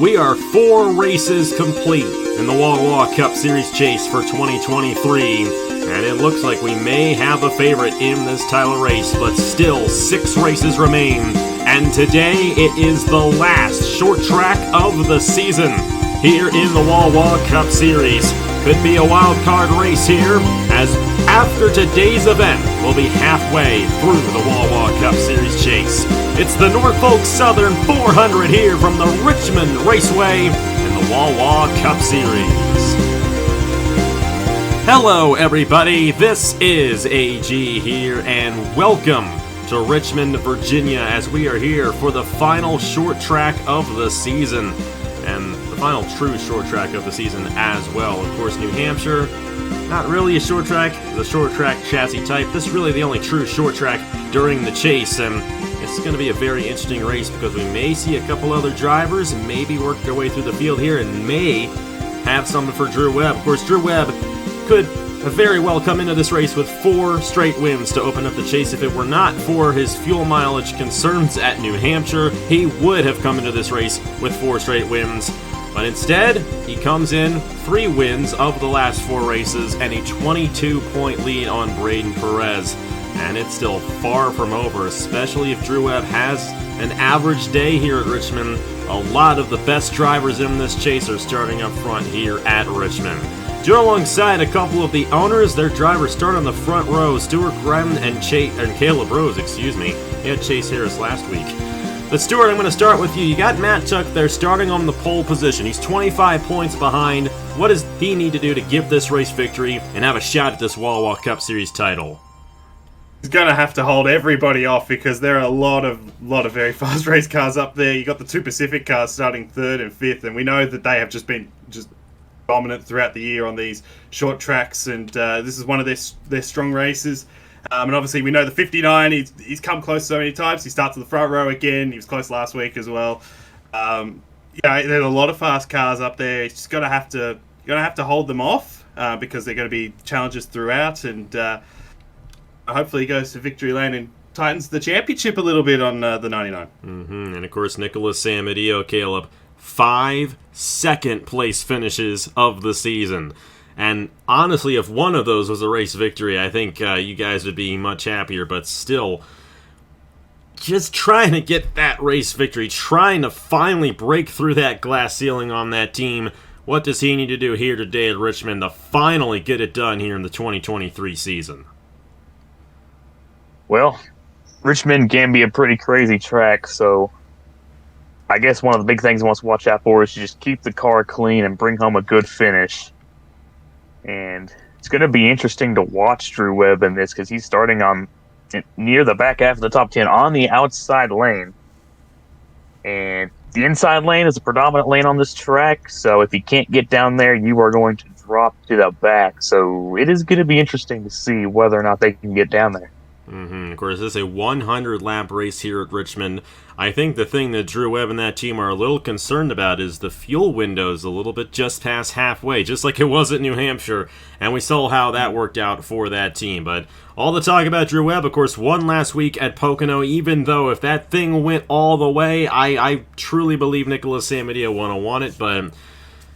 We are 4 races complete in the Wawa Cup Series chase for 2023, and it looks like we may have a favorite in this title race, but still 6 races remain, and today it is the last short track of the season here in the Wawa Cup Series. Could be a wild card race here, as after today's event, we'll be halfway through the Wawa Cup Series chase. It's the Norfolk Southern 400 here from the Richmond Raceway in the Wawa Cup Series. Hello everybody, this is AG here, and welcome to Richmond, Virginia, as we are here for the final short track of the season. And the final true short track of the season as well. Of course, New Hampshire, not really a short track, the short track chassis type. This is really the only true short track during the chase, and it's going to be a very interesting race because we may see a couple other drivers maybe work their way through the field here and may have something for Drew Webb. Of course, Drew Webb could very well come into this race with 4 straight wins to open up the chase. If it were not for his fuel mileage concerns at New Hampshire, he would have come into this race with 4 straight wins. But instead, he comes in 3 wins of the last 4 races and a 22-point lead on Braden Perez. And it's still far from over, especially if Drew Webb has an average day here at Richmond. A lot of the best drivers in this chase are starting up front here at Richmond. Join alongside a couple of the owners. Their drivers start on the front row. Stuart Grem and Caleb Rose, He had Chase Harris last week. But Stuart, I'm going to start with you. You got Matt Tuck there starting on the pole position. He's 25 points behind. What does he need to do to give this race victory and have a shot at this Wawa Cup Series title? He's going to have to hold everybody off because there are a lot of very fast race cars up there. You got the 2 Pacific cars starting 3rd and 5th, and we know that they have just been dominant throughout the year on these short tracks, and this is one of their strong races. And obviously we know the 59, he's come close so many times. He starts in the front row again. He was close last week as well. There's a lot of fast cars up there. He's just gonna have to hold them off because they're going to be challenges throughout, and hopefully he goes to victory lane and tightens the championship a little bit on the 99. And of course, Nicholas Samadio, Caleb, 5 second place finishes of the season. And honestly, if one of those was a race victory, I think you guys would be much happier. But still, just trying to get that race victory, trying to finally break through that glass ceiling on that team. What does he need to do here today at Richmond to finally get it done here in the 2023 season? Well, Richmond can be a pretty crazy track, so I guess one of the big things he wants to watch out for is to just keep the car clean and bring home a good finish. And it's going to be interesting to watch Drew Webb in this because he's starting on near the back half of the top 10 on the outside lane. And the inside lane is a predominant lane on this track, so if he can't get down there, you are going to drop to the back. So it is going to be interesting to see whether or not they can get down there. Of course, this is a 100-lap race here at Richmond. I think the thing that Drew Webb and that team are a little concerned about is the fuel window's a little bit just past halfway, just like it was at New Hampshire, and we saw how that worked out for that team. But all the talk about Drew Webb, of course, won last week at Pocono, even though if that thing went all the way, I truly believe Nicholas Samadio would have won it, but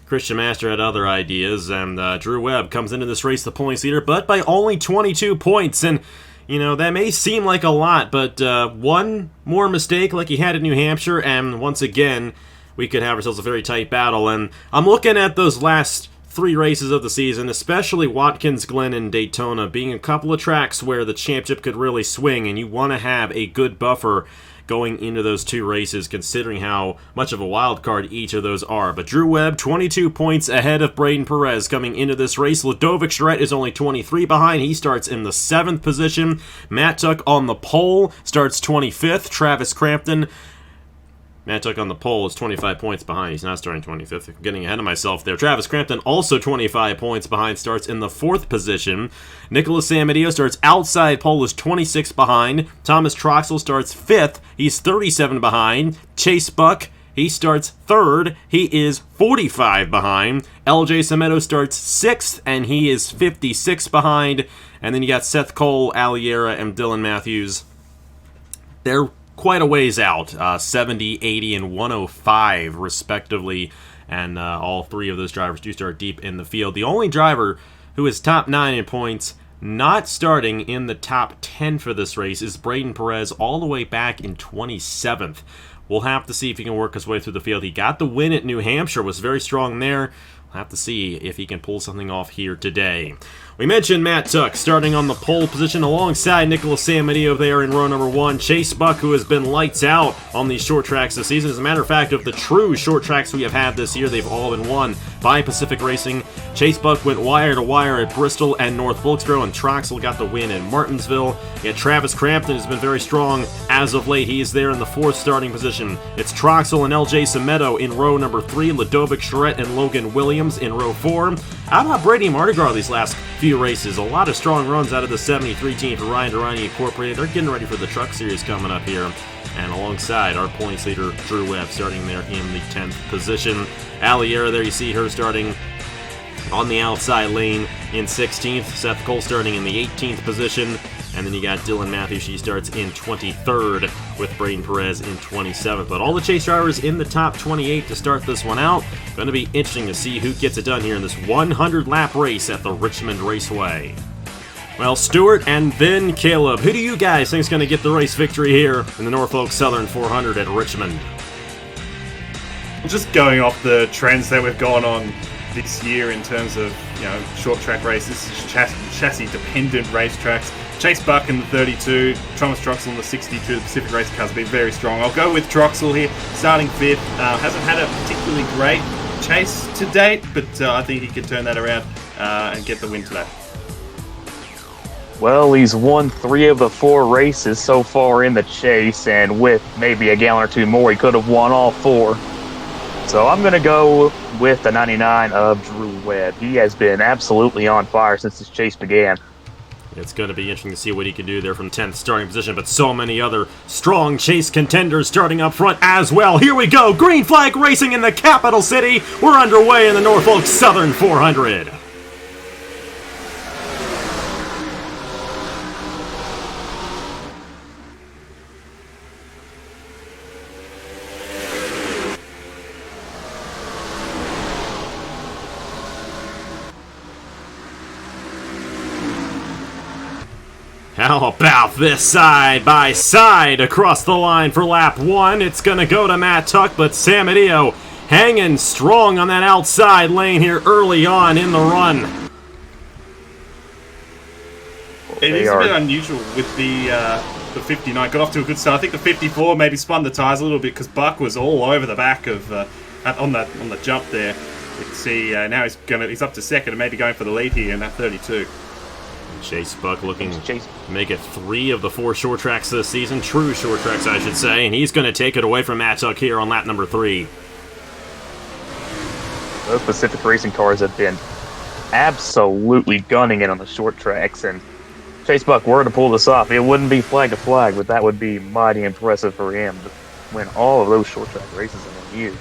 Christian Master had other ideas, and Drew Webb comes into this race the points leader, but by only 22 points, and you know, that may seem like a lot, but one more mistake like he had in New Hampshire, and once again, we could have ourselves a very tight battle. And I'm looking at those last 3 races of the season, especially Watkins Glen and Daytona, being a couple of tracks where the championship could really swing, and you want to have a good buffer going into those 2 races, considering how much of a wild card each of those are. But Drew Webb, 22 points ahead of Braden Perez coming into this race. Ludovic Charette is only 23 behind. He starts in the 7th position. Matt Tuck on the pole starts 25th. Travis Crampton, Matt Tuck on the pole is 25 points behind. He's not starting 25th. I'm getting ahead of myself there. Travis Crampton also 25 points behind, starts in the 4th position. Nicholas Samadio starts outside pole, is 26 behind. Thomas Troxel starts 5th. He's 37 behind. Chase Buck, he starts 3rd. He is 45 behind. LJ Sameto starts 6th, and he is 56 behind. And then you got Seth Cole, Aliera, and Dylan Matthews. They're quite a ways out, 70, 80, and 105 respectively, and all three of those drivers do start deep in the field. The only driver who is top 9 in points not starting in the top 10 for this race is Braden Perez, all the way back in 27th. We'll have to see if he can work his way through the field. He got the win at New Hampshire, was very strong there. We'll have to see if he can pull something off here today. We mentioned Matt Tuck starting on the pole position alongside Nicholas Samadillo there in row number 1. Chase Buck, who has been lights out on these short tracks this season. As a matter of fact, of the true short tracks we have had this year, they've all been won by Pacific Racing. Chase Buck went wire to wire at Bristol and North Wilkesboro, and Troxel got the win in Martinsville. Yet Travis Crampton has been very strong as of late. He is there in the 4th starting position. It's Troxel and LJ Semedo in row number 3, Ludovic Charette and Logan Williams in row 4. How about Brady Mardigras these last few races? A lot of strong runs out of the 73 team for Ryan Durrani Incorporated. They're getting ready for the Truck Series coming up here. And alongside our points leader, Drew Webb, starting there in the 10th position. Aliera, there you see her starting on the outside lane in 16th. Seth Cole starting in the 18th position. And then you got Dylan Matthews. She starts in 23rd with Braden Perez in 27th. But all the chase drivers in the top 28 to start this one out. Going to be interesting to see who gets it done here in this 100-lap race at the Richmond Raceway. Well, Stuart and then Caleb, who do you guys think is going to get the race victory here in the Norfolk Southern 400 at Richmond? Just going off the trends that we've gone on this year in terms of, short track races, chassis dependent racetracks. Chase Buck in the 32, Thomas Troxel in the 62. The Pacific Racing cars have been very strong. I'll go with Troxel here, starting 5th. Hasn't had a particularly great chase to date, but I think he can turn that around and get the win today. Well, he's won 3 of the 4 races so far in the chase, and with maybe a gallon or 2 more, he could have won all 4. So I'm going to go with the 99 of Drew Webb. He has been absolutely on fire since this chase began. It's going to be interesting to see what he can do there from 10th starting position, but so many other strong chase contenders starting up front as well. Here we go, green flag racing in the capital city. We're underway in the Norfolk Southern 400. How about this side by side across the line for lap 1? It's going to go to Matt Tuck, but Samadillo hanging strong on that outside lane here early on in the run. It is a bit unusual with the 59. Got off to a good start. I think the 54 maybe spun the tyres a little bit because Buck was all over the back of on the jump there. You can see now he's up to 2nd and maybe going for the lead here in that 32. Chase Buck looking to make it 3 of the 4 short tracks this season. True short tracks, I should say. And he's going to take it away from Matt Tuck here on lap number 3. Those Pacific Racing cars have been absolutely gunning it on the short tracks. And Chase Buck were to pull this off, it wouldn't be flag to flag, but that would be mighty impressive for him to win all of those short track races in a year.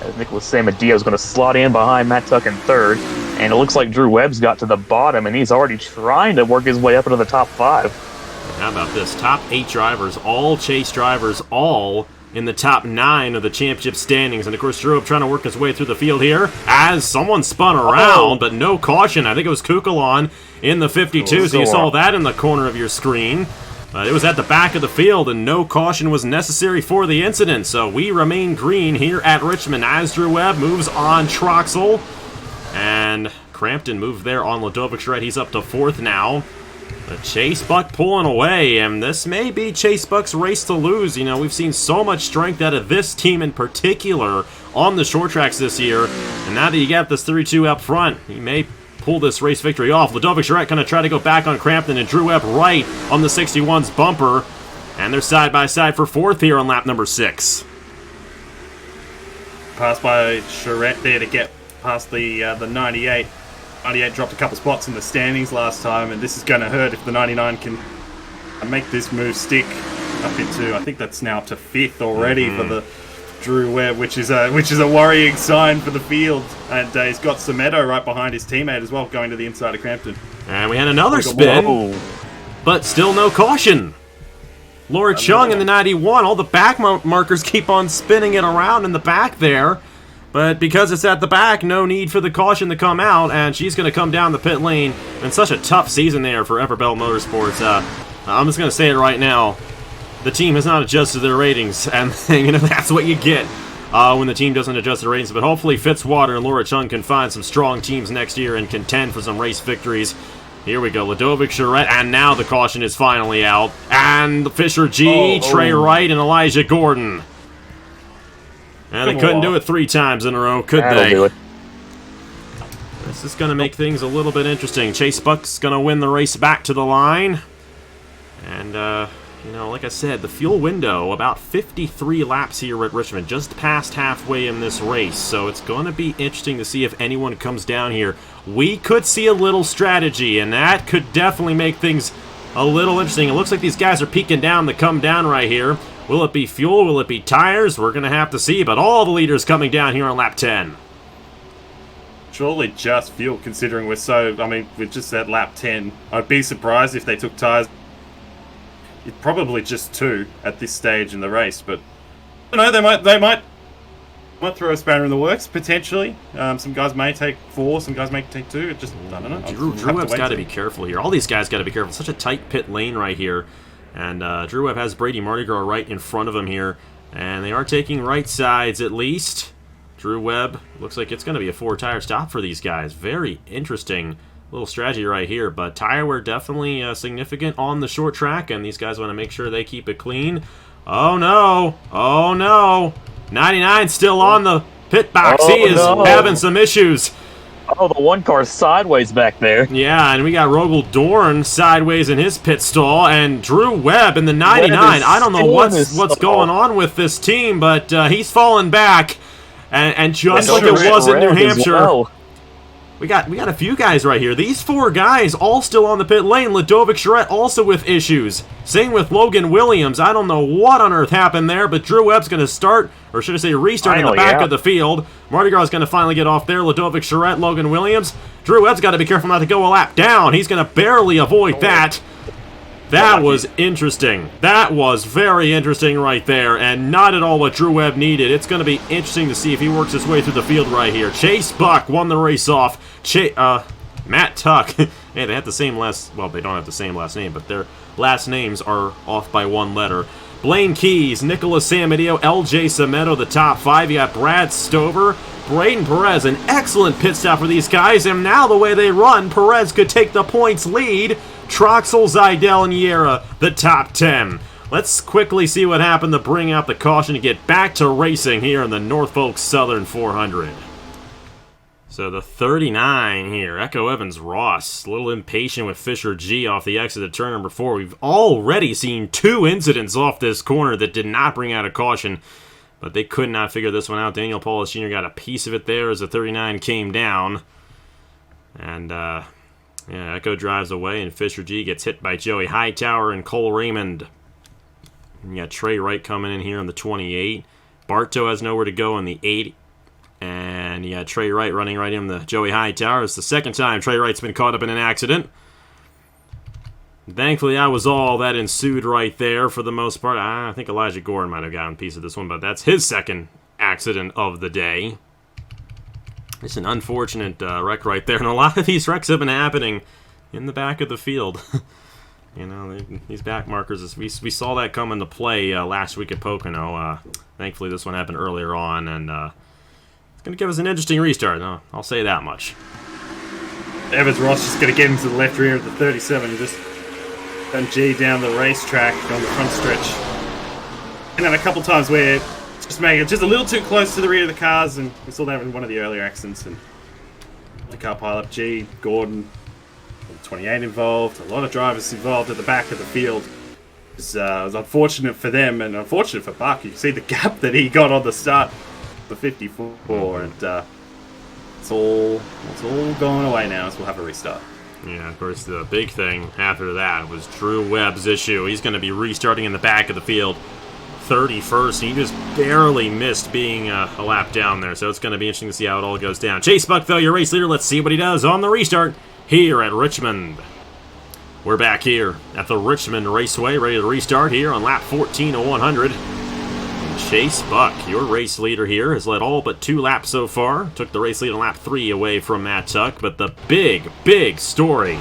As Nicholas Samadillo is going to slot in behind Matt Tuck in 3rd. And it looks like Drew Webb's got to the bottom, and he's already trying to work his way up into the top 5. How about this? Top 8 drivers, all chase drivers, all in the top 9 of the championship standings. And, of course, Drew Webb trying to work his way through the field here as someone spun around, but no caution. I think it was Kukulon in the 52, so you saw that in the corner of your screen. But it was at the back of the field, and no caution was necessary for the incident. So we remain green here at Richmond as Drew Webb moves on Troxel. And Crampton moved there on Ludovic Charette. He's up to 4th now. But Chase Buck pulling away, and this may be Chase Buck's race to lose. We've seen so much strength out of this team in particular on the short tracks this year. And now that you got this 32 up front, he may pull this race victory off. Ludovic Charette going to try to go back on Crampton, and Drew Webb right on the 61's bumper. And they're side by side for 4th here on lap number 6. Passed by Charette there to get past the 98. 98 dropped a couple spots in the standings last time, and this is going to hurt if the 99 can make this move stick up into, I think that's now up to 5th already for the Drew Webb, which is a worrying sign for the field. And he's got Semedo right behind his teammate as well, going to the inside of Crampton. And we had another spin, but still no caution. Laura Chung in the 91. All the back markers keep on spinning it around in the back there. But because it's at the back, no need for the caution to come out, and she's going to come down the pit lane. And such a tough season there for Everbell Motorsports. I'm just going to say it right now. The team has not adjusted their ratings, and that's what you get when the team doesn't adjust their ratings. But hopefully Fitzwater and Laura Chung can find some strong teams next year and contend for some race victories. Here we go, Ludovic Charette, and now the caution is finally out. And Fisher G, Trey Wright, and Elijah Gordon. And they couldn't do it 3 times in a row, could they? Do it. This is going to make things a little bit interesting. Chase Buck's going to win the race back to the line. And, like I said, the fuel window, about 53 laps here at Richmond, just past halfway in this race. So it's going to be interesting to see if anyone comes down here. We could see a little strategy, and that could definitely make things a little interesting. It looks like these guys are peeking down to come down right here. Will it be fuel? Will it be tires? We're going to have to see, but all the leaders coming down here on lap 10. Surely just fuel, considering we're just at lap 10. I'd be surprised if they took tires. It's probably just 2 at this stage in the race, but I don't know, they might throw a spanner in the works, potentially. Some guys may take 4, some guys may take 2. It just, I don't know. Drew Webb's got to be careful here. All these guys got to be careful. Such a tight pit lane right here. And Drew Webb has Brady Mardi Gras right in front of him here. And they are taking right sides at least. Drew Webb, looks like it's going to be a 4-tire stop for these guys. Very interesting little strategy right here. But tire wear definitely significant on the short track. And these guys want to make sure they keep it clean. Oh no! Oh no! 99 still on the pit box. He is having some issues. Oh, the one car's sideways back there. Yeah, and we got Rogel Dorn sideways in his pit stall, and Drew Webb in the 99. I don't know what's going on with this team, but he's falling back. And just like it was in New Hampshire, we got a few guys right here. These 4 guys all still on the pit lane. Ludovic Charette also with issues. Same with Logan Williams. I don't know what on earth happened there, but Drew Webb's going to start, or should I say restart, in the back of the field. Mardi Gras is going to finally get off there. Ludovic Charette, Logan Williams. Drew Webb's got to be careful not to go a lap down. He's going to barely avoid that. That was interesting. That was very interesting right there, and not at all what Drew Webb needed. It's going to be interesting to see if he works his way through the field right here. Chase Buck won the race off. Matt Tuck. Hey, they have the same well, they don't have the same last name, but their last names are off by 1 letter. Blaine Keys, Nicholas Samadeo, LJ Sameto, the top 5. You got Brad Stover, Braden Perez, an excellent pit stop for these guys, and now the way they run, Perez could take the points lead. Troxel, Zidell, and Yera, the top 10. Let's quickly see what happened to bring out the caution to get back to racing here in the Norfolk Southern 400. So the 39 here, Echo Evans Ross, a little impatient with Fisher G off the exit of turn number 4. We've already seen 2 incidents off this corner that did not bring out a caution, but they could not figure this one out. Daniel Paulus Jr. got a piece of it there as the 39 came down. And, yeah, Echo drives away, and Fisher G gets hit by Joey Hightower and Cole Raymond. And you got Trey Wright coming in here on the 28. Bartow has nowhere to go in the 8. And you got Trey Wright running right in the Joey Hightower. It's the second time Trey Wright's been caught up in an accident. Thankfully, that was all that ensued right there for the most part. I think Elijah Gordon might have gotten a piece of this one, but that's his second accident of the day. It's an unfortunate wreck right there, and a lot of these wrecks have been happening in the back of the field. These back markers, we saw that come into play last week at Pocono. Thankfully, this one happened earlier on, and it's going to give us an interesting restart. No, I'll say that much. Evans Ross just going to get into the left rear of the 37 and just G down the racetrack on the front stretch. And then a couple times where just make it just a little too close to the rear of the cars, and we saw that in one of the earlier accidents. And the car pile-up, G, Gordon, 28 involved, a lot of drivers involved at the back of the field. It was unfortunate for them and unfortunate for Buck. You can see the gap that he got on the start, the 54, and it's all going away now as we'll have a restart. Yeah, of course, the big thing after that was Drew Webb's issue. He's going to be restarting in the back of the field. 31st, he just barely missed being a lap down there, so it's going to be interesting to see how it all goes down. Chase Buck, though, your race leader. Let's see what he does on the restart here at Richmond. We're back here at the Richmond Raceway, ready to restart here on lap 14 of 100. Chase Buck, your race leader here, has led all but 2 laps so far. Took the race lead on lap 3 away from Matt Tuck, but the big story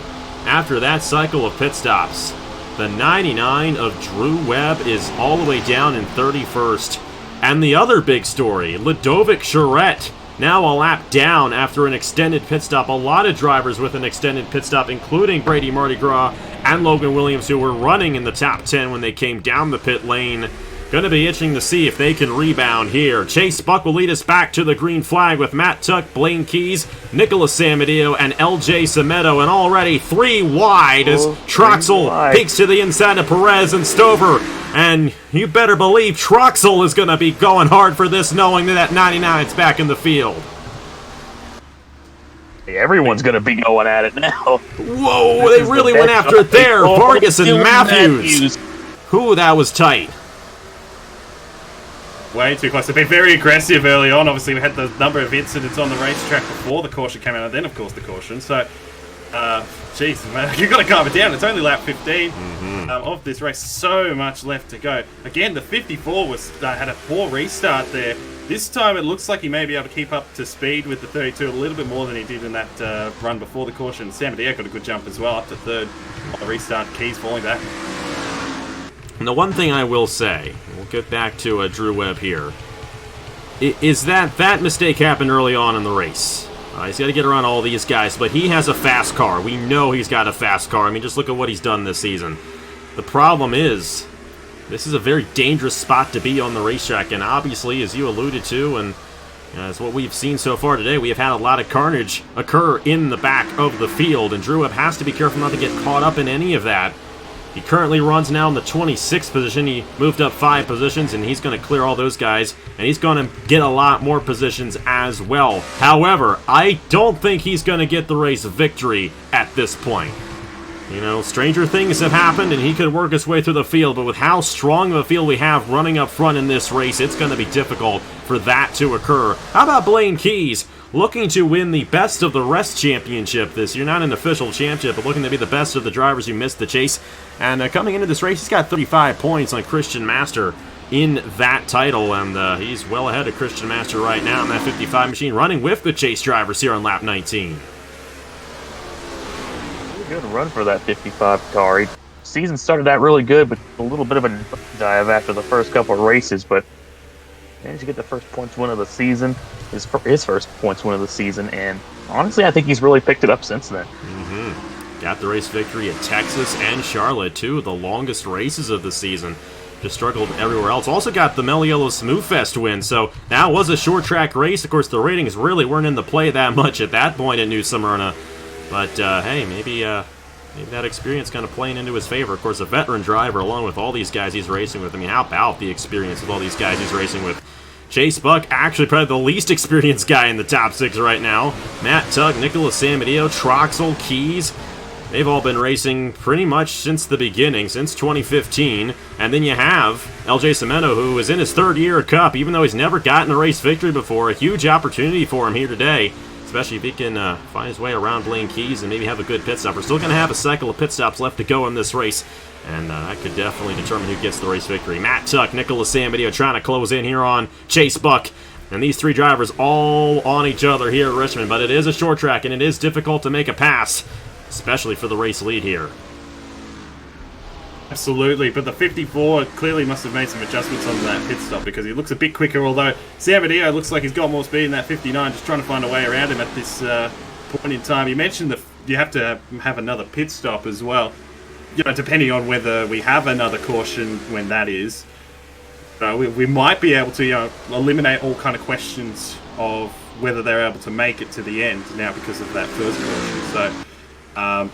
after that cycle of pit stops, the 99 of Drew Webb is all the way down in 31st. And the other big story, Ludovic Charette, now a lap down after an extended pit stop. A lot of drivers with an extended pit stop, including Brady Mardi Gras and Logan Williams, who were running in the top 10 when they came down the pit lane. Going to be itching to see if they can rebound here. Chase Buck will lead us back to the green flag with Matt Tuck, Blaine Keys, Nicholas Samadillo, and LJ Semedo. And already 3 wide as Troxel peeks to the inside of Perez and Stover. And you better believe Troxel is going to be going hard for this, knowing that 99's back in the field. Everyone's going to be going at it now. Whoa, they really went after it there. Vargas and Matthews. Ooh, that was tight. Way too close. They've been very aggressive early on. Obviously, we had the number of incidents on the racetrack before the caution came out, and then, of course, the caution. So, jeez, man, you've got to calm it down. It's only lap 15 of this race. So much left to go. Again, the 54 had a poor restart there. This time, it looks like he may be able to keep up to speed with the 32 a little bit more than he did in that run before the caution. Samadillo got a good jump as well, up to 3rd on the restart. Keys falling back. And the one thing I will say, we'll get back to Drew Webb here, is that mistake happened early on in the race. He's got to get around all these guys, but he has a fast car. We know he's got a fast car. I mean, just look at what he's done this season. The problem is, this is a very dangerous spot to be on the racetrack, and obviously, as you alluded to, and as what we've seen so far today, we have had a lot of carnage occur in the back of the field, and Drew Webb has to be careful not to get caught up in any of that. He currently runs now in the 26th position. He moved up 5 positions, and he's going to clear all those guys, and he's going to get a lot more positions as well. However, I don't think he's going to get the race victory at this point. You know, stranger things have happened, and he could work his way through the field, but with how strong of a field we have running up front in this race, it's going to be difficult for that to occur. How about Blaine Keys? Looking to win the Best of the Rest championship this year. Not an official championship, but looking to be the best of the drivers who missed the chase. And coming into this race, he's got 35 points on Christian Master in that title. And he's well ahead of Christian Master right now in that 55 machine, running with the chase drivers here on lap 19. Really good run for that 55 car. Season started out really good, but a little bit of a dive after the first couple of races, but managed to get the first points win of the season, his first points win of the season, and honestly, I think he's really picked it up since then. Got the race victory at Texas and Charlotte, too, the longest races of the season. Just struggled everywhere else. Also got the Meliello Smooth Fest win, so that was a short track race. Of course, the ratings really weren't in the play that much at that point in New Smyrna, but hey, maybe that experience kind of playing into his favor. Of course, a veteran driver along with all these guys he's racing with. I mean, how about the experience with all these guys he's racing with? Chase Buck, actually probably the least experienced guy in the top 6 right now. Matt Tuck, Nicholas Samadillo, Troxel, Keys. They've all been racing pretty much since the beginning, since 2015. And then you have LJ Semedo, who is in his 3rd year at Cup, even though he's never gotten a race victory before. A huge opportunity for him here today, especially if he can find his way around Blaine Keys and maybe have a good pit stop. We're still going to have a cycle of pit stops left to go in this race, and that could definitely determine who gets the race victory. Matt Tuck, Nicholas Samadillo trying to close in here on Chase Buck. And these 3 drivers all on each other here at Richmond, but it is a short track, and it is difficult to make a pass, especially for the race lead here. Absolutely, but the 54 clearly must have made some adjustments on that pit stop because he looks a bit quicker, although Samadillo looks like he's got more speed in that 59, just trying to find a way around him at this point in time. You mentioned you have to have another pit stop as well, you know, depending on whether we have another caution when that is. We might be able to, you know, eliminate all kind of questions of whether they're able to make it to the end now because of that first caution. So,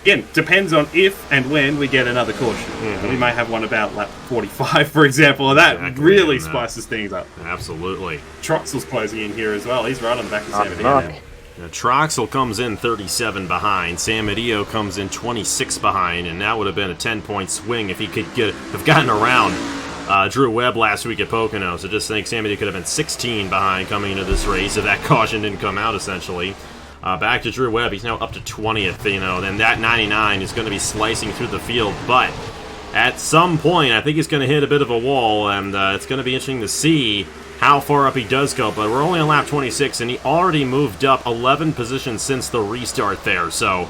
again, depends on if and when we get another caution. We may have one about lap 45, for example, and that really spices things up. Absolutely. Troxel's closing in here as well. He's right on the back of Samadillo now. Now, Troxel comes in 37 behind. Samadillo comes in 26 behind, and that would have been a 10-point swing if he could have gotten around Drew Webb last week at Pocono. So just think Samadillo could have been 16 behind coming into this race if that caution didn't come out, essentially. Back to Drew Webb. He's now up to 20th, you know, and that 99 is going to be slicing through the field. But at some point, I think he's going to hit a bit of a wall, and it's going to be interesting to see how far up he does go. But we're only on lap 26, and he already moved up 11 positions since the restart there. So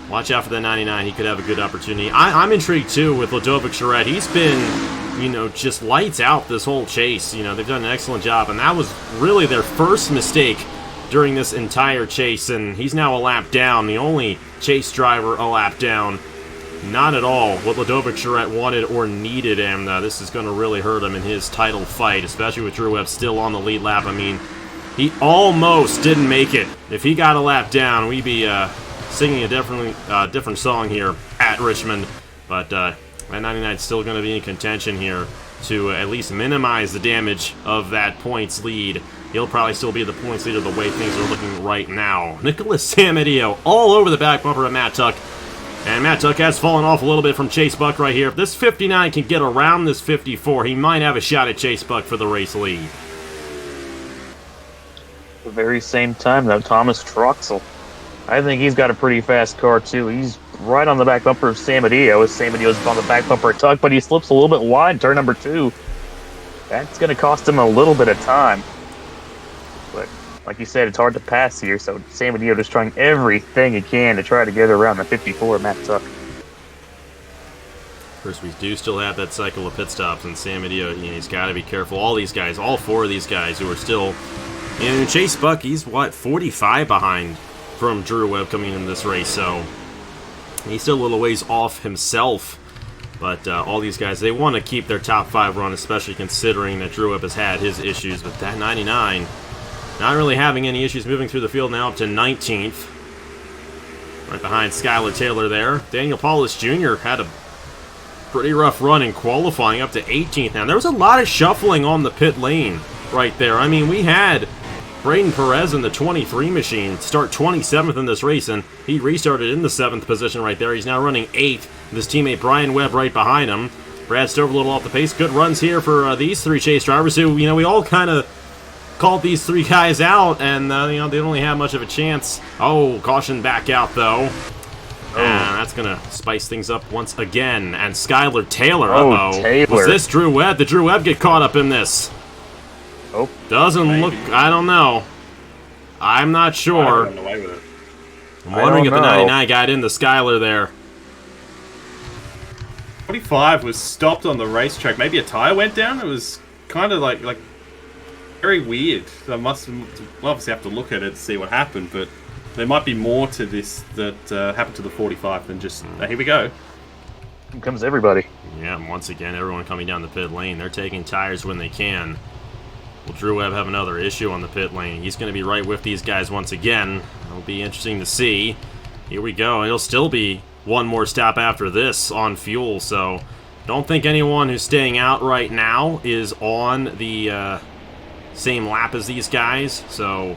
watch out for the 99. He could have a good opportunity. I'm intrigued, too, with Ludovic Charette. He's been, you know, just lights out this whole chase. You know, they've done an excellent job, and that was really their first mistake during this entire chase, and he's now a lap down. The only chase driver a lap down. Not at all what Ludovic Charette wanted or needed, and this is going to really hurt him in his title fight, especially with Drew Webb still on the lead lap. I mean, he almost didn't make it. If he got a lap down, we'd be singing a different song here at Richmond. But that 99 is still going to be in contention here to at least minimize the damage of that points lead. He'll probably still be the points leader the way things are looking right now. Nicholas Samadio all over the back bumper of Matt Tuck. And Matt Tuck has fallen off a little bit from Chase Buck right here. If this 59 can get around this 54, he might have a shot at Chase Buck for the race lead. At the very same time, though, Thomas Troxel. I think he's got a pretty fast car, too. He's right on the back bumper of Samadio. Samadio's on the back bumper of Tuck, but he slips a little bit wide, turn number 2. That's going to cost him a little bit of time. But like you said, it's hard to pass here, so Samadio just trying everything he can to try to get around the 54 Matt Tuck. Of course, we do still have that cycle of pit stops, and Samadio, you know, he's got to be careful. All these guys, all 4 of these guys who are still... And Chase Buck, he's, 45 behind from Drew Webb coming into this race, so he's still a little ways off himself. But all these guys, they want to keep their top 5 run, especially considering that Drew Webb has had his issues. But that 99... not really having any issues moving through the field now up to 19th. Right behind Skylar Taylor there. Daniel Paulus Jr. had a pretty rough run in qualifying up to 18th now. There was a lot of shuffling on the pit lane right there. I mean, we had Braden Perez in the 23 machine start 27th in this race, and he restarted in the 7th position right there. He's now running 8th. His teammate Brian Webb right behind him. Brad Stover a little off the pace. Good runs here for these 3 chase drivers who, you know, we all kind of called these 3 guys out, and you know, they don't really have much of a chance. Oh, caution back out though. And that's gonna spice things up once again. And Skylar Taylor, Taylor. Was this Drew Webb? Did Drew Webb get caught up in this? Oh, doesn't look. I don't know. I'm not sure. Run away with it. I'm wondering if the 99 got into Skylar there. 45 was stopped on the racetrack. Maybe a tire went down. It was kind of like very weird. I must obviously have to look at it to see what happened, but there might be more to this that happened to the 45 than just, here we go. Here comes everybody. Yeah, and once again, everyone coming down the pit lane. They're taking tires when they can. Will Drew Webb have another issue on the pit lane? He's going to be right with these guys once again. It'll be interesting to see. Here we go. It'll still be one more stop after this on fuel, so don't think anyone who's staying out right now is on the same lap as these guys, so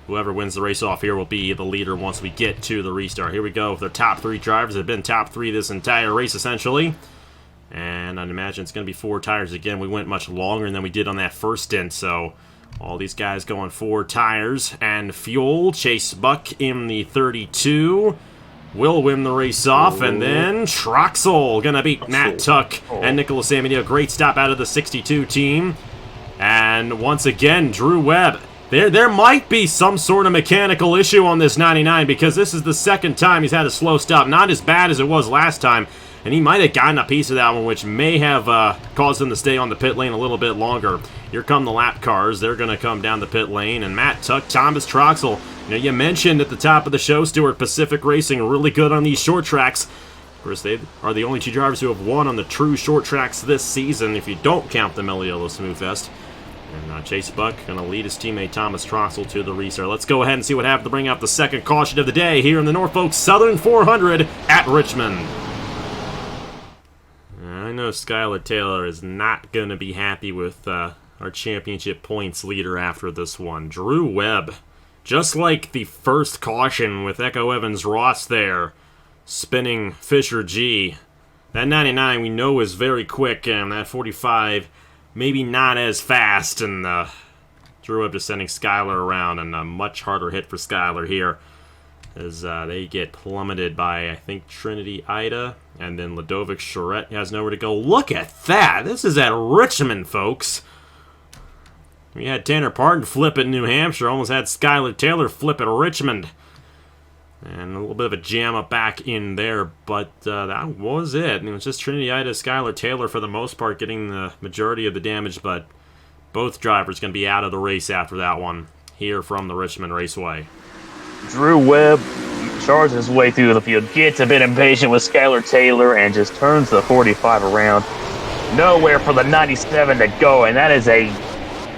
whoever wins the race off here will be the leader once we get to the restart. Here we go with their top 3 drivers. They've been top 3 this entire race, essentially. And I'd imagine it's going to be 4 tires again. We went much longer than we did on that first stint, so all these guys going 4 tires and fuel. Chase Buck in the 32 will win the race off, and then Troxel going to beat Matt Tuck and Nicholas Samadio. Great stop out of the 62 team. And once again, Drew Webb. There might be some sort of mechanical issue on this 99 because this is the second time he's had a slow stop. Not as bad as it was last time. And he might have gotten a piece of that one, which may have caused him to stay on the pit lane a little bit longer. Here come the lap cars. They're going to come down the pit lane. And Matt Tuck, Thomas Troxel. You know, you mentioned at the top of the show, Stuart, Pacific Racing really good on these short tracks. Of course, they are the only 2 drivers who have won on the true short tracks this season, if you don't count the Meliolo Smooth Fest. And Chase Buck going to lead his teammate Thomas Troxel to the restart. Let's go ahead and see what happened to bring out the second caution of the day here in the Norfolk Southern 400 at Richmond. I know Skylar Taylor is not going to be happy with our championship points leader after this one. Drew Webb, just like the first caution with Echo Evans Ross there, spinning Fisher G. That 99 we know is very quick, and that 45 maybe not as fast, and Drew Webb just sending Skyler around, and a much harder hit for Skyler here, as they get plummeted by, I think, Trinity Ida, and then Ludovic Charette has nowhere to go. Look at that! This is at Richmond, folks. We had Tanner Parton flip at New Hampshire, almost had Skyler Taylor flip at Richmond. And a little bit of a jam up back in there, but that was it. And it was just Trinity Ida, Skyler Taylor for the most part getting the majority of the damage, but both drivers going to be out of the race after that one here from the Richmond Raceway. Drew Webb charges his way through the field, gets a bit impatient with Skyler Taylor, and just turns the 45 around. Nowhere for the 97 to go, and that is a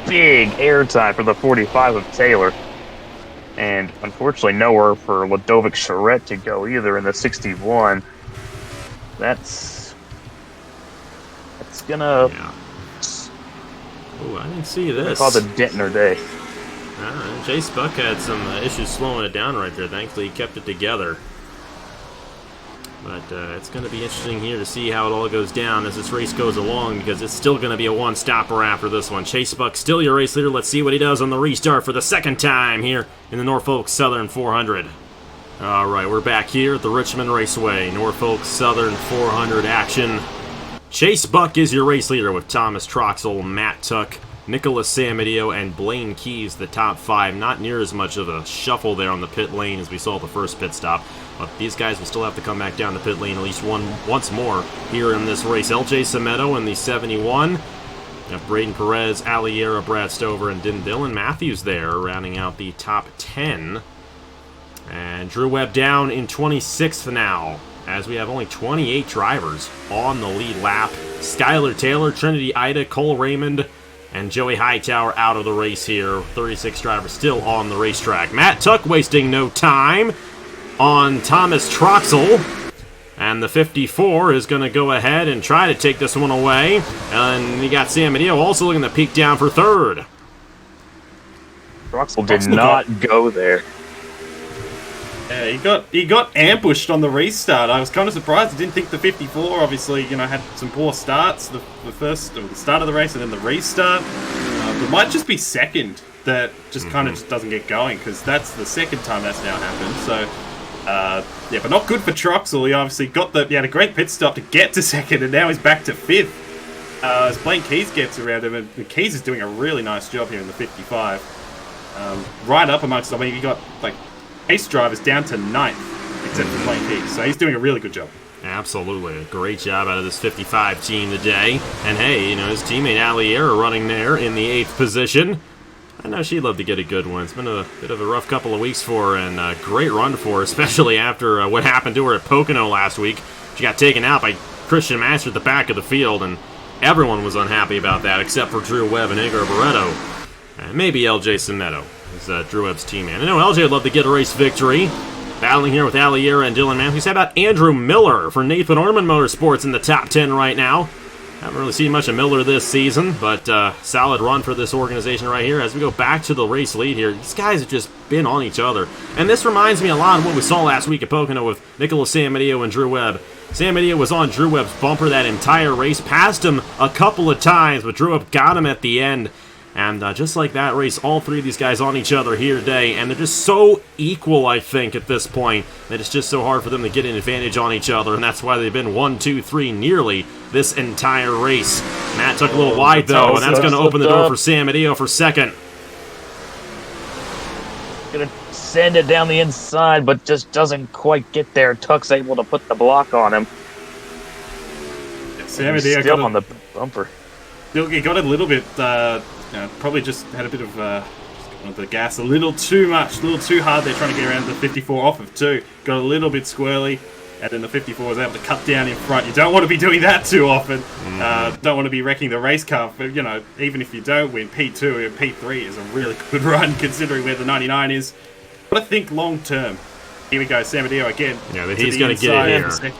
big airtime for the 45 of Taylor. And unfortunately, nowhere for Ludovic Charette to go either in the 61. That's gonna. Yeah. Oh, I didn't see this. Called a dent in her day. Chase Buck had some issues slowing it down right there. Thankfully, he kept it together. But it's going to be interesting here to see how it all goes down as this race goes along, because it's still going to be a one-stopper after this one. Chase Buck still your race leader. Let's see what he does on the restart for the second time here in the Norfolk Southern 400. All right, we're back here at the Richmond Raceway. Norfolk Southern 400 action. Chase Buck is your race leader with Thomas Troxell, Matt Tuck, Nicholas Samadeo, and Blaine Keys, the top 5. Not near as much of a shuffle there on the pit lane as we saw at the first pit stop. But these guys will still have to come back down the pit lane at least once more here in this race. LJ Sameto in the 71. You have Braden Perez, Aliera, Brad Stover, and Dylan Matthews there, rounding out the top 10. And Drew Webb down in 26th now, as we have only 28 drivers on the lead lap. Skyler Taylor, Trinity Ida, Cole Raymond, and Joey Hightower out of the race here. 36 drivers still on the racetrack. Matt Tuck wasting no time on Thomas Troxell. And the 54 is going to go ahead and try to take this one away. And you got Sam Medeo also looking to peek down for third. Troxell did not go there. Yeah, he got ambushed on the restart. I was kind of surprised. I didn't think the 54, obviously, had some poor starts. The start of the race and then the restart. It might just be second that just kind of just doesn't get going, because that's the second time that's now happened. So, yeah, but not good for Troxell. He obviously he had a great pit stop to get to second, and now he's back to fifth. As Blaine Keys gets around him, and Keys is doing a really nice job here in the 55. Right up amongst them. I mean, you got ace drivers down to 9th, except for Blaine Keys. So he's doing a really good job. Absolutely. A great job out of this 55 team today. And hey, his teammate Aliera running there in the 8th position. I know she'd love to get a good one. It's been a bit of a rough couple of weeks for her, and a great run for her, especially after what happened to her at Pocono last week. She got taken out by Christian Master at the back of the field, and everyone was unhappy about that except for Drew Webb and Igor Barreto. And maybe LJ Sameto is Drew Webb's teammate. I know LJ would love to get a race victory. Battling here with Aliera and Dylan Matthews. How about Andrew Miller for Nathan Orman Motorsports in the top 10 right now? Haven't really seen much of Miller this season, but solid run for this organization right here. As we go back to the race lead here, these guys have just been on each other. And this reminds me a lot of what we saw last week at Pocono with Nicholas Samadeo and Drew Webb. Samadeo was on Drew Webb's bumper that entire race, passed him a couple of times, but Drew Webb got him at the end. And just like that race, all three of these guys on each other here today, and they're just so equal, I think, at this point, that it's just so hard for them to get an advantage on each other, and that's why they've been 1, 2, 3 nearly this entire race. Matt took a little wide, though, and that's going to open the door for Sam Medeo for second. Gonna send it down the inside, but just doesn't quite get there. Tuck's able to put the block on him. Sam Medeo still on the bumper. He got a little bit... probably just had a bit of the gas a little too much, a little too hard there trying to get around the 54 off of 2. Got a little bit squirrely, and then the 54 was able to cut down in front. You don't want to be doing that too often. Don't want to be wrecking the race car. But, even if you don't win, P2 or P3 is a really good run considering where the 99 is. But I think long term, here we go, Samadeo again. Yeah, but he's going to get it here.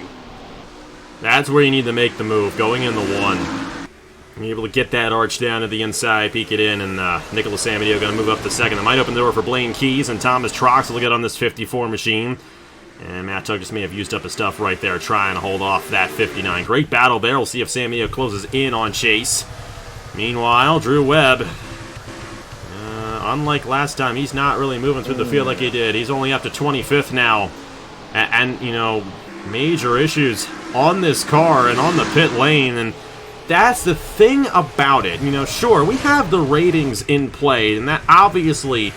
That's where you need to make the move, going in the 1. You're able to get that arch down to the inside, peek it in, and Nicholas Samadeo going to move up to second. That might open the door for Blaine Keys, and Thomas Troxell will get on this 54 machine. And Matt Tuck just may have used up his stuff right there, trying to hold off that 59. Great battle there. We'll see if Samadeo closes in on Chase. Meanwhile, Drew Webb unlike last time, he's not really moving through the field like he did. He's only up to 25th now. And you know, major issues on this car and on the pit lane, and that's the thing about it. You know, sure, we have the ratings in play, and that obviously,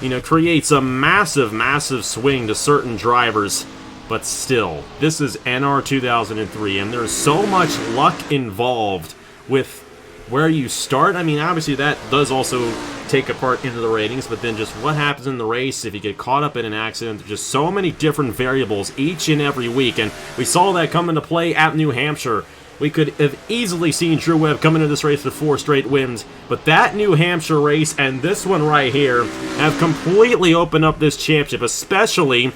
you know, creates a massive, massive swing to certain drivers. But still, this is NR2003, and there's so much luck involved with where you start. I mean, obviously that does also take a part into the ratings, but then just what happens in the race if you get caught up in an accident. There's just so many different variables each and every week, and we saw that come into play at New Hampshire. We could have easily seen Drew Webb come into this race with 4 straight wins, but that New Hampshire race and this one right here have completely opened up this championship, especially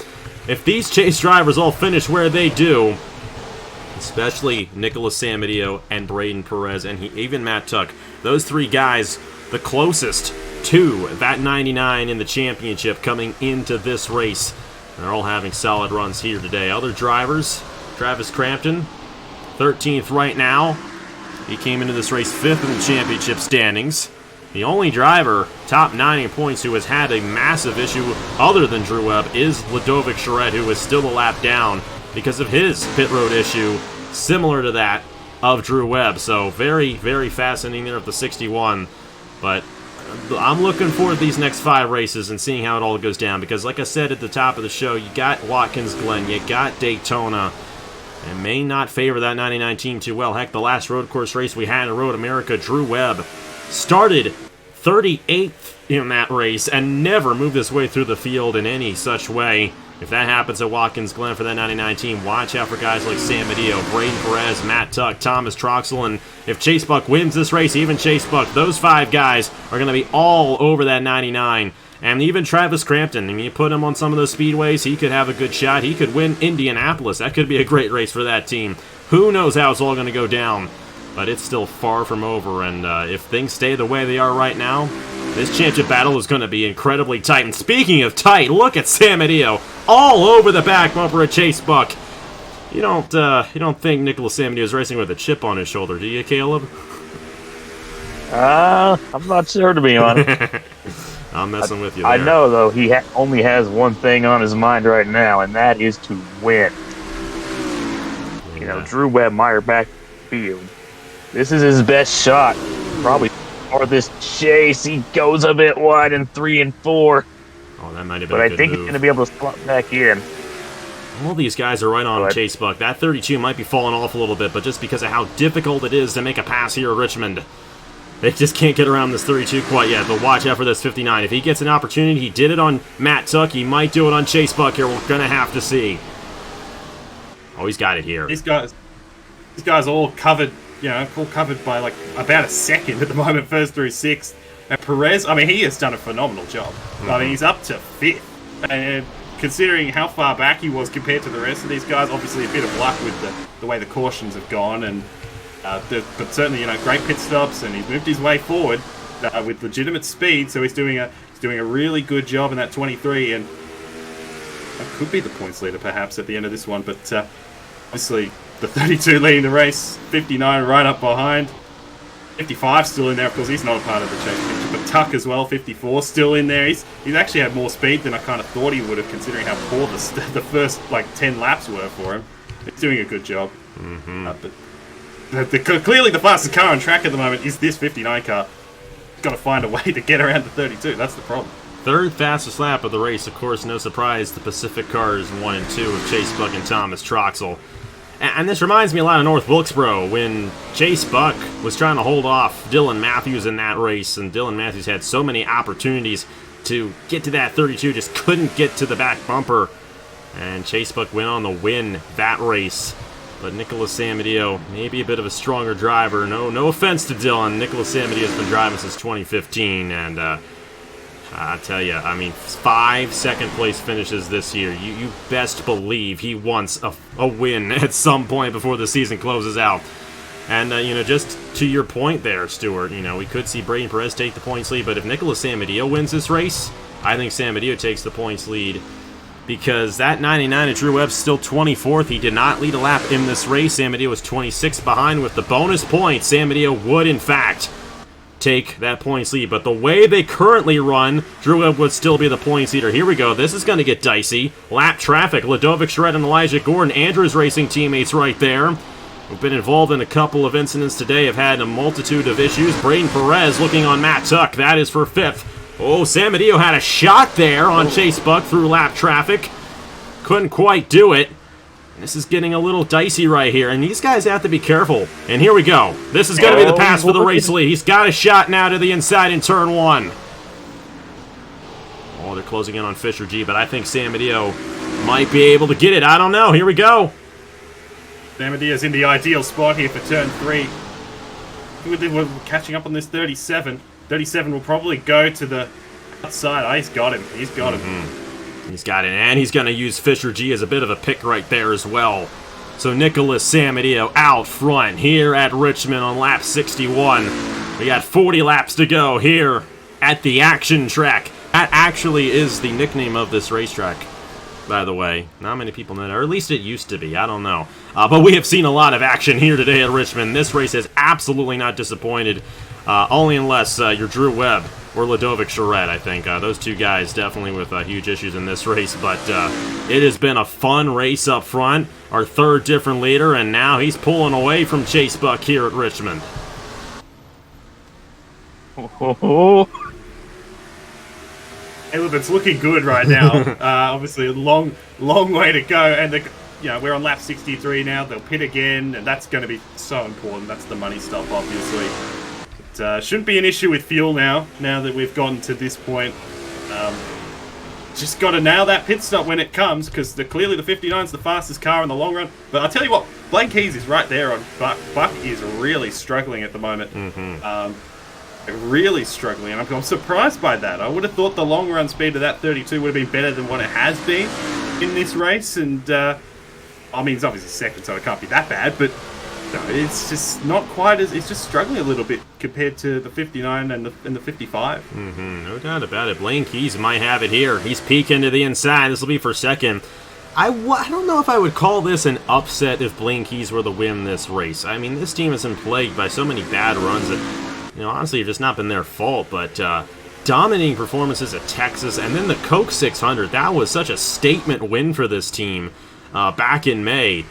if these chase drivers all finish where they do, especially Nicholas Samadillo and Braden Perez, and even Matt Tuck. Those 3 guys, the closest to that 99 in the championship coming into this race. They're all having solid runs here today. Other drivers, Travis Crampton, 13th right now. He came into this race 5th in the championship standings. The only driver, top 9 in points, who has had a massive issue other than Drew Webb is Ludovic Charette, who is still a lap down because of his pit road issue, similar to that of Drew Webb. So very, very fascinating there at the 61. But I'm looking forward to these next 5 races and seeing how it all goes down, because like I said at the top of the show, you got Watkins Glen, you got Daytona, and may not favor that 99 team too well. Heck, the last road course race we had in Road America, Drew Webb started 38th in that race and never moved his way through the field in any such way. If that happens at Watkins Glen for that 99 team, watch out for guys like Samadillo, Braden Perez, Matt Tuck, Thomas Troxel, and if Chase Buck wins this race, even Chase Buck, those 5 guys are going to be all over that 99. And even Travis Crampton, I mean, you put him on some of those speedways, he could have a good shot. He could win Indianapolis. That could be a great race for that team. Who knows how it's all going to go down, but it's still far from over. And if things stay the way they are right now, this championship battle is going to be incredibly tight. And speaking of tight, look at Samadillo all over the back bumper of Chase Buck. You don't think Nicholas Samadillo is racing with a chip on his shoulder, do you, Caleb? I'm not sure, to be honest. I'm messing with you there. I know, though, he only has one thing on his mind right now, and that is to win. Yeah. You know, Drew Webb, Meyer backfield. This is his best shot. Probably for this chase. He goes a bit wide in 3 and 4. Oh, that might have been But a I good think move. he's going to be able to slot back in. All these guys are right on But Chase Buck. That 32 might be falling off a little bit, but just because of how difficult it is to make a pass here at Richmond, they just can't get around this 32 quite yet. But watch out for this 59. If he gets an opportunity, he did it on Matt Tuck. He might do it on Chase Buck here. We're going to have to see. Oh, he's got it here. These guys all covered, you know, all covered by like about a second at the moment, first through 6th. And Perez, I mean, he has done a phenomenal job. I mean, he's up to 5th. And considering how far back he was compared to the rest of these guys, obviously a bit of luck with the way the cautions have gone. And but certainly, you know, great pit stops, and he's moved his way forward with legitimate speed. So he's doing a really good job in that 23, and that could be the points leader perhaps at the end of this one. But obviously, the 32 leading the race, 59 right up behind, 55 still in there. Of course, he's not a part of the chase picture, but Tuck as well, 54 still in there. He's actually had more speed than I kind of thought he would have, considering how poor the first like 10 laps were for him. He's doing a good job. But clearly the fastest car on track at the moment is this 59 car. Got to find a way to get around the 32. That's the problem. 3rd fastest lap of the race. Of course, no surprise, the Pacific cars 1 and 2 of Chase Buck and Thomas Troxel. And this reminds me a lot of North Wilkesboro when Chase Buck was trying to hold off Dylan Matthews in that race, and Dylan Matthews had so many opportunities to get to that 32, just couldn't get to the back bumper. And Chase Buck went on to win that race. But Nicholas Samadillo, maybe a bit of a stronger driver. No offense to Dylan. Nicholas Samadillo has been driving since 2015, and I tell you, I mean, 5 second-place finishes this year. You best believe he wants a win at some point before the season closes out. And, you know, just to your point there, Stuart, you know, we could see Braden Perez take the points lead, but if Nicholas Samadillo wins this race, I think Samadillo takes the points lead. Because that 99 at Drew Webb's still 24th. He did not lead a lap in this race. Samadillo was 26 behind with the bonus points. Samadillo would, in fact, take that points lead. But the way they currently run, Drew Webb would still be the points leader. Here we go. This is going to get dicey. Lap traffic. Ludovic Charette and Elijah Gordon, Andrews Racing teammates right there. We've been involved in a couple of incidents today. Have had a multitude of issues. Braden Perez looking on Matt Tuck. That is for 5th. Oh, San Mateo had a shot there on Chase Buck through lap traffic. Couldn't quite do it. This is getting a little dicey right here, and these guys have to be careful. And here we go. This is going to be the pass for the race lead. He's got a shot now to the inside in turn 1. Oh, they're closing in on Fisher G, but I think San Mateo might be able to get it. I don't know. Here we go. San Mateo's in the ideal spot here for turn 3. We're catching up on this 37. 37 will probably go to the outside. Oh, he's got him. He's got him. He's got it, and he's going to use Fisher G as a bit of a pick right there as well. So Nicholas San Mateo out front here at Richmond on lap 61. We got 40 laps to go here at the action track. That actually is the nickname of this racetrack, by the way. Not many people know that, or at least it used to be. I don't know. But we have seen a lot of action here today at Richmond. This race has absolutely not disappointed, only unless you're Drew Webb or Ludovic Charette, I think. Those two guys definitely with huge issues in this race, but it has been a fun race up front. Our third different leader, and now he's pulling away from Chase Buck here at Richmond. Hey, look, it's looking good right now. Obviously, a long way to go, and we're on lap 63 now. They'll pit again, and that's going to be so important. That's the money stop, obviously. It shouldn't be an issue with fuel now that we've gotten to this point. Just got to nail that pit stop when it comes, because clearly the 59's the fastest car in the long run. But I'll tell you what, Blaine Keys is right there on Buck. Buck is really struggling at the moment. Really struggling, and I'm surprised by that. I would have thought the long run speed of that 32 would have been better than what it has been in this race, and I mean, it's obviously second, so it can't be that bad, but no, it's just not quite as, it's just struggling a little bit compared to the 59 and the 55. No doubt about it. Blaine Keys might have it here. He's peeking to the inside. This will be for second. I don't know if I would call this an upset if Blaine Keys were to win this race. I mean, this team has been plagued by so many bad runs that, honestly, have just not been their fault, but dominating performances at Texas, and then the Coke 600, that was such a statement win for this team back in May.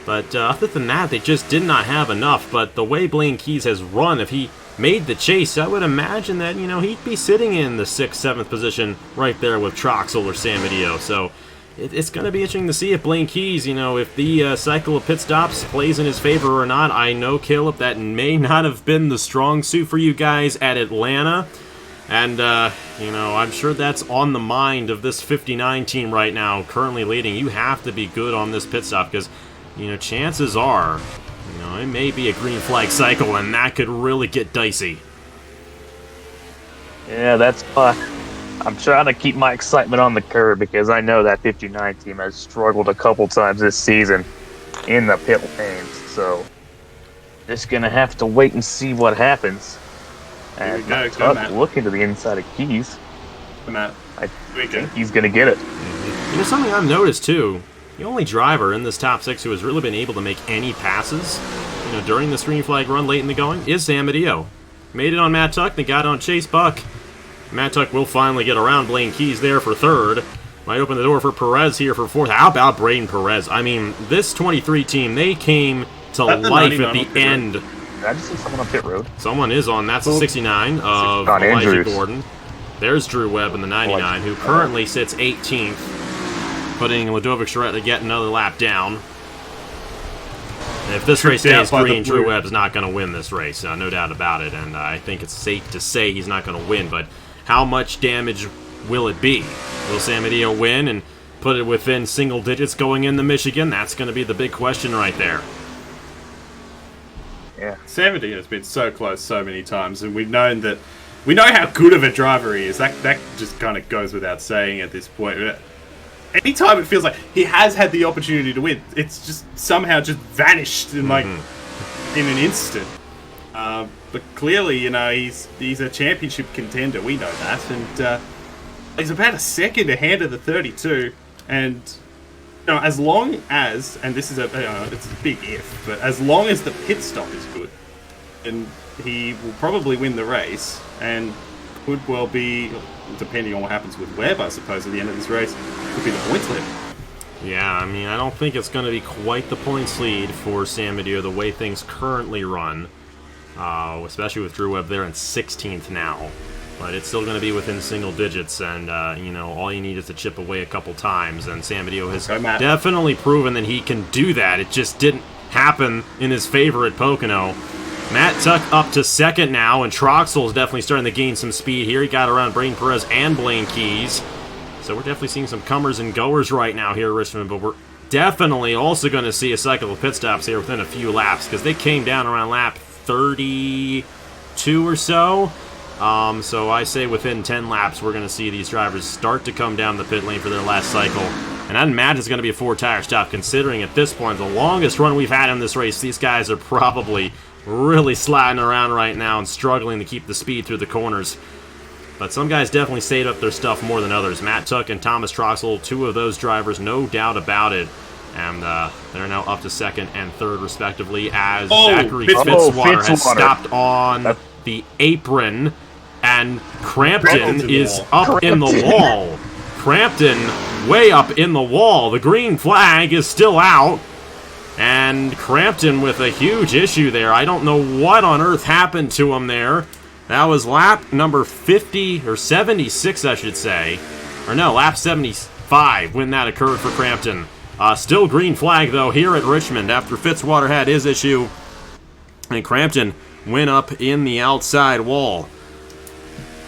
But other than that, they just did not have enough. But the way Blaine Keys has run, if he made the chase, I would imagine that, he'd be sitting in the 6th, 7th position right there with Troxel or San Mateo. So it's going to be interesting to see if Blaine Keys, if the cycle of pit stops plays in his favor or not. I know, Caleb, that may not have been the strong suit for you guys at Atlanta. And, I'm sure that's on the mind of this 59 team right now, currently leading. You have to be good on this pit stop because, chances are, it may be a green flag cycle, and that could really get dicey. Yeah, that's why I'm trying to keep my excitement on the curb, because I know that 59 team has struggled a couple times this season in the pit lanes. So, just going to have to wait and see what happens. And go, Matt. Look into the inside of Keys. Matt. I think he's going to get it. Something I've noticed, too, the only driver in this top 6 who has really been able to make any passes, during this green flag run late in the going is San Mateo. Made it on Matt Tuck, they got it on Chase Buck. Matt Tuck will finally get around Blaine Keys there for 3rd. Might open the door for Perez here for 4th. How about Braden Perez? I mean, this 23 team, they came to life at the end. Did I just see someone on pit road? Someone is on. That's the 69 of Elijah Andrews. Gordon. There's Drew Webb in the 99, who currently sits 18th. Putting Ludovic Charette to get another lap down. And if this race stays green, Drew Webb is not going to win this race, no doubt about it. And I think it's safe to say he's not going to win. But how much damage will it be? Will San Mateo win and put it within single digits going into Michigan? That's going to be the big question right there. Yeah, San Mateo has been so close so many times, and we know how good of a driver he is. That just kind of goes without saying at this point. Anytime it feels like he has had the opportunity to win, it's just somehow just vanished in in an instant. But clearly, he's a championship contender. We know that, and he's about a second ahead of the 32. And as long as, and this is it's a big if, but as long as the pit stop is good, and he will probably win the race and could well be, depending on what happens with Webb, I suppose, at the end of this race, could be the points leader. Yeah, I mean, I don't think it's going to be quite the points lead for San Mateo the way things currently run, especially with Drew Webb there in 16th now. But it's still going to be within single digits, and, you know, all you need is to chip away a couple times, and San Mateo has definitely proven that he can do that. It just didn't happen in his favor at Pocono. Matt Tuck up to second now, and Troxel is definitely starting to gain some speed here. He got around Braden Perez and Blaine Keys. So we're definitely seeing some comers and goers right now here at Richmond, but we're definitely also going to see a cycle of pit stops here within a few laps, because they came down around lap 32 or so. So I say within 10 laps, we're going to see these drivers start to come down the pit lane for their last cycle. And I'd imagine it's going to be a 4-tire stop, considering at this point, the longest run we've had in this race, these guys are probably really sliding around right now and struggling to keep the speed through the corners. But some guys definitely saved up their stuff more than others. Matt Tuck and Thomas Troxel, two of those drivers, no doubt about it. And they're now up to second and third, respectively, as Zachary Fitzwater has stopped on the apron. And Crampton is up in the wall. Crampton way up in the wall. The green flag is still out. And Crampton with a huge issue there. I don't know what on earth happened to him there. That was lap number 50, or 76, I should say. Or no, lap 75 when that occurred for Crampton. Still green flag, though, here at Richmond after Fitzwater had his issue. And Crampton went up in the outside wall.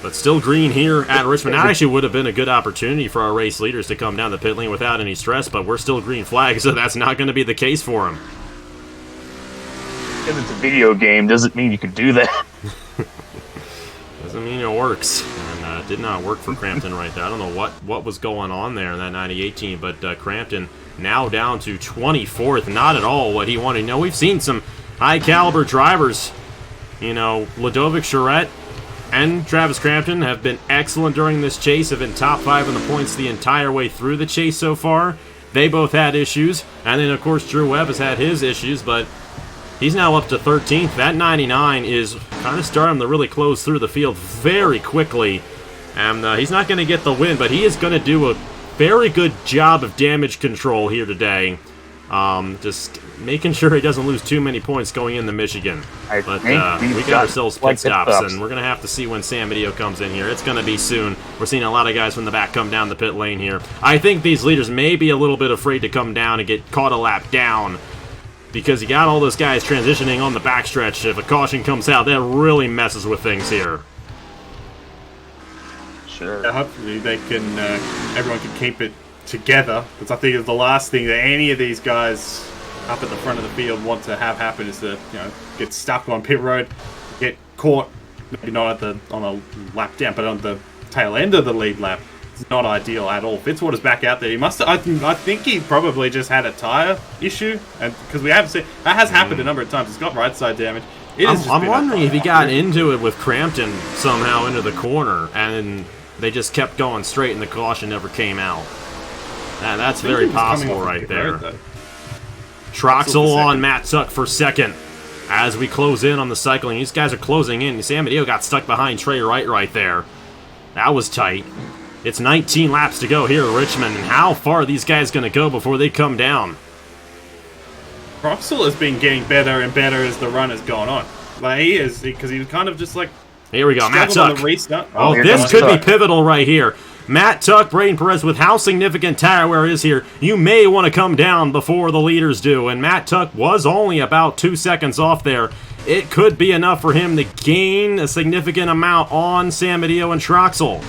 But still green here at Richmond. That actually would have been a good opportunity for our race leaders to come down the pit lane without any stress, but we're still green flag, so that's not going to be the case for them. If it's a video game, doesn't mean you can do that. Doesn't mean it works. And did not work for Crampton right there. I don't know what was going on there in that 98 team, but Crampton now down to 24th. Not at all what he wanted. You know, we've seen some high-caliber drivers. You know, Ludovic Charette and Travis Crampton have been excellent during this chase, have been top 5 in the points the entire way through the chase so far. They both had issues. And then, of course, Drew Webb has had his issues, but he's now up to 13th. That 99 is kind of starting to really close through the field very quickly. And he's not going to get the win, but he is going to do a very good job of damage control here today. Just making sure he doesn't lose too many points going into Michigan. But we got ourselves pit stops, and we're going to have to see when San Mateo comes in here. It's going to be soon. We're seeing a lot of guys from the back come down the pit lane here. I think these leaders may be a little bit afraid to come down and get caught a lap down, because you got all those guys transitioning on the backstretch. If a caution comes out, that really messes with things here. Sure. Hopefully they can, everyone can keep it together, because I think it's the last thing that any of these guys up at the front of the field want to have happen is to, you know, get stuck on pit road, get caught, maybe not on a lap down, but on the tail end of the lead lap. It's not ideal at all. Fitzwater's back out there. He must. I think he probably just had a tire issue, and because we haven't seen that has happened a number of times. He's got right side damage. I'm wondering if he got into it with Crampton somehow into the corner, and they just kept going straight, and the caution never came out. That's very possible right there. Troxel on Matt Tuck for second as we close in on the cycling. These guys are closing in. San Mateo got stuck behind Trey Wright right there. That was tight. It's 19 laps to go here at Richmond, and how far are these guys going to go before they come down? Troxel has been getting better and better as the run has gone on. Like, he is, because he was kind of just like... Here we go, Matt Tuck. Oh, this could be pivotal right here. Matt Tuck, Braden Perez, with how significant tire wear is here, you may want to come down before the leaders do. And Matt Tuck was only about 2 seconds off there. It could be enough for him to gain a significant amount on San Mateo and Troxel.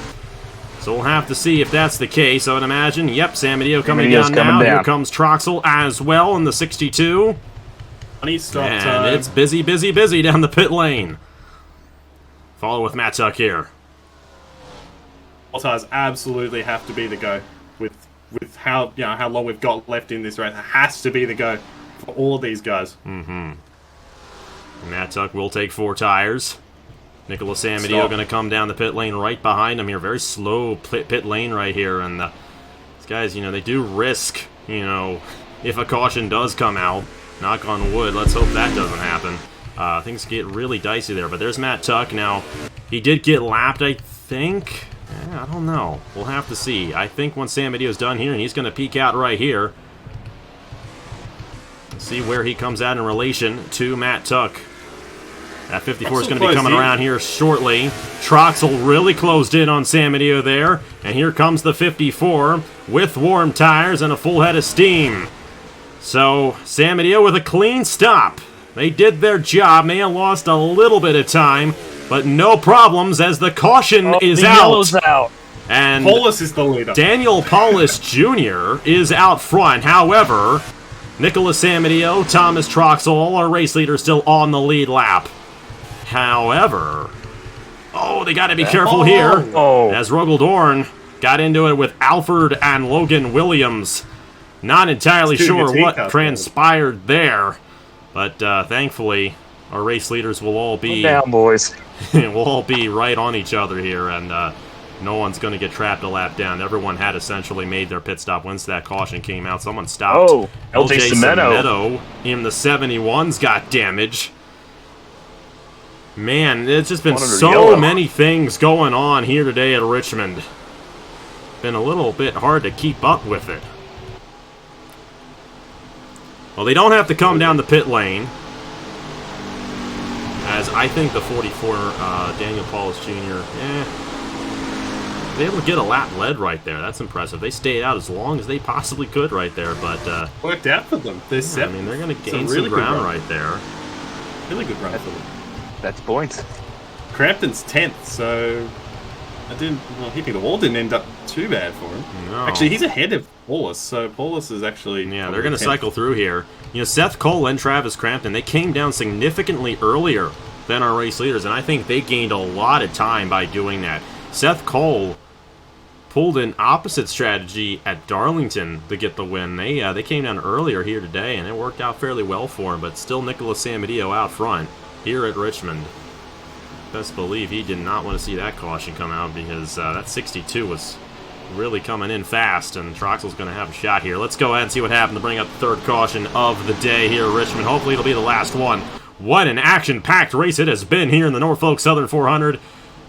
So we'll have to see if that's the case. I would imagine. Yep, San Mateo coming down now. Here comes Troxel as well in the 62. And it's busy, busy, busy down the pit lane. Follow with Matt Tuck here. Tires absolutely have to be the go with how long we've got left in this race. It has to be the go for all of these guys. Matt Tuck will take 4 tires. Nicholas San Mateo going to come down the pit lane right behind him here. Very slow pit lane right here, and these guys, you know, they do risk, you know, if a caution does come out. Knock on wood. Let's hope that doesn't happen. Things get really dicey there, but there's Matt Tuck. Now, he did get lapped, I think. I don't know. We'll have to see. I think once San Mateo's done here, and he's going to peek out right here. See where he comes out in relation to Matt Tuck. That 54 is going to be coming around here shortly. Troxel really closed in on San Mateo there. And here comes the 54 with warm tires and a full head of steam. So, San Mateo with a clean stop. They did their job. May have lost a little bit of time, but no problems as the caution is out. And Paulus is the leader. Daniel Paulus Jr. is out front. However, Nicholas San Mateo, Thomas Troxel, all our race leaders still on the lead lap. However, they got to be careful here. As Rogel Dorn got into it with Alfred and Logan Williams. Not entirely sure what transpired there, but thankfully our race leaders will all be down, boys. We'll all be right on each other here, and no one's going to get trapped a lap down. Everyone had essentially made their pit stop once that caution came out. Someone stopped. LJ Cimento in the 71's got damage. Man, it's just been so many things going on here today at Richmond. Been a little bit hard to keep up with it. Well, they don't have to come down the pit lane, as I think the 44, Daniel Paulus Jr., they able to get a lap led right there. That's impressive. They stayed out as long as they possibly could right there, but worked out for them. They're I mean, they're going to gain some ground right there. Really good run for them. That's points. Crampton's 10th, so hitting the wall didn't end up too bad for him. No. Actually, he's ahead of Paulus, so Paulus is actually... Yeah, they're going to cycle through here. You know, Seth Cole and Travis Crampton, they came down significantly earlier than our race leaders, and I think they gained a lot of time by doing that. Seth Cole pulled an opposite strategy at Darlington to get the win. They came down earlier here today, and it worked out fairly well for him, but still Nicholas San Mateo out front here at Richmond. Best believe he did not want to see that caution come out, because that 62 was really coming in fast, and Troxel's going to have a shot here. Let's go ahead and see what happened to bring up the third caution of the day here at Richmond. Hopefully it'll be the last one. What an action-packed race it has been here in the Norfolk Southern 400.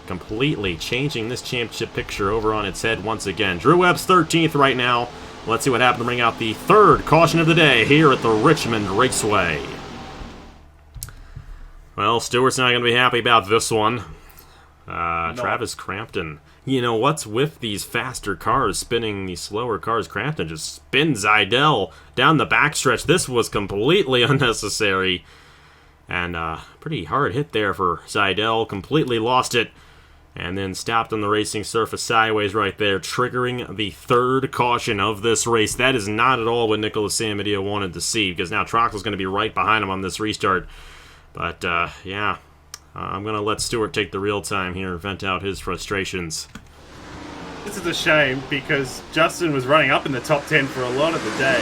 Completely changing this championship picture over on its head once again. Drew Webb's 13th right now. Let's see what happened to bring out the third caution of the day here at the Richmond Raceway. Well, Stewart's not going to be happy about this one. Travis Crampton. You know, what's with these faster cars spinning these slower cars? Crampton just spins Zidell down the backstretch. This was completely unnecessary. And pretty hard hit there for Zidell. Completely lost it. And then stopped on the racing surface sideways right there, triggering the third caution of this race. That is not at all what Nicholas San Mateo wanted to see, because now Troxel's going to be right behind him on this restart. But, yeah, I'm going to let Stewart take the real time here and vent out his frustrations. This is a shame, because Justin was running up in the top 10 for a lot of the day.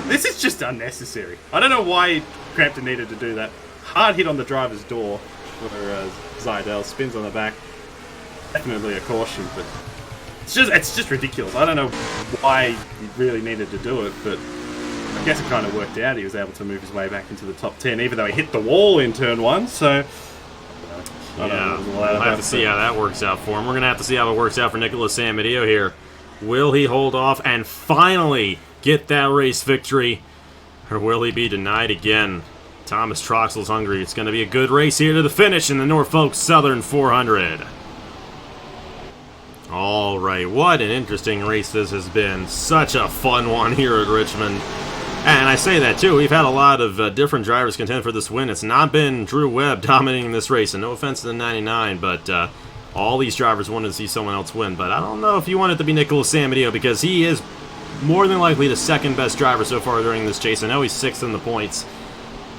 This is just unnecessary. I don't know why Crampton needed to do that. Hard hit on the driver's door, where Zidell spins on the back. Definitely a caution, but it's just ridiculous. I don't know why he really needed to do it, but I guess it kind of worked out. He was able to move his way back into the top 10, even though he hit the wall in turn 1, so... We'll have to see how that works out for him. We're going to have to see how it works out for Nicholas San Mateo here. Will he hold off and finally get that race victory? Or will he be denied again? Thomas Troxel's hungry. It's going to be a good race here to the finish in the Norfolk Southern 400. Alright, what an interesting race this has been. Such a fun one here at Richmond. And I say that too, we've had a lot of different drivers contend for this win. It's not been Drew Webb dominating this race, and no offense to the 99, but all these drivers wanted to see someone else win. But I don't know if you want it to be Nicholas San Mateo, because he is more than likely the second best driver so far during this chase. I know he's 6th in the points,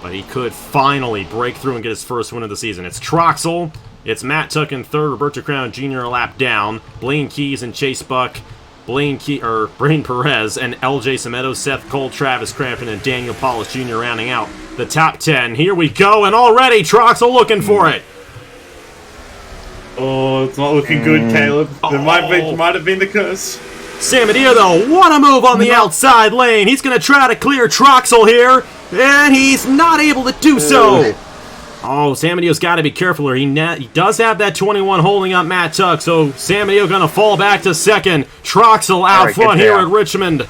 but he could finally break through and get his first win of the season. It's Troxel, it's Matt Tuck in 3rd, Roberto Crown Jr. a lap down, Blaine Keys and Chase Buck, Brain Perez, and LJ Cimento, Seth Cole, Travis Crampton, and Daniel Paulus Jr. rounding out the top 10. Here we go, and already Troxel looking for it. Oh, it's not looking good, Caleb. It might have been the curse. San Mateo, though, what a move on the outside lane. He's going to try to clear Troxel here, and he's not able to do so. Oh, Samedio's got to be careful here. He does have that 21 holding up Matt Tuck, so Samedio going to fall back to second. Troxel out front here at Richmond.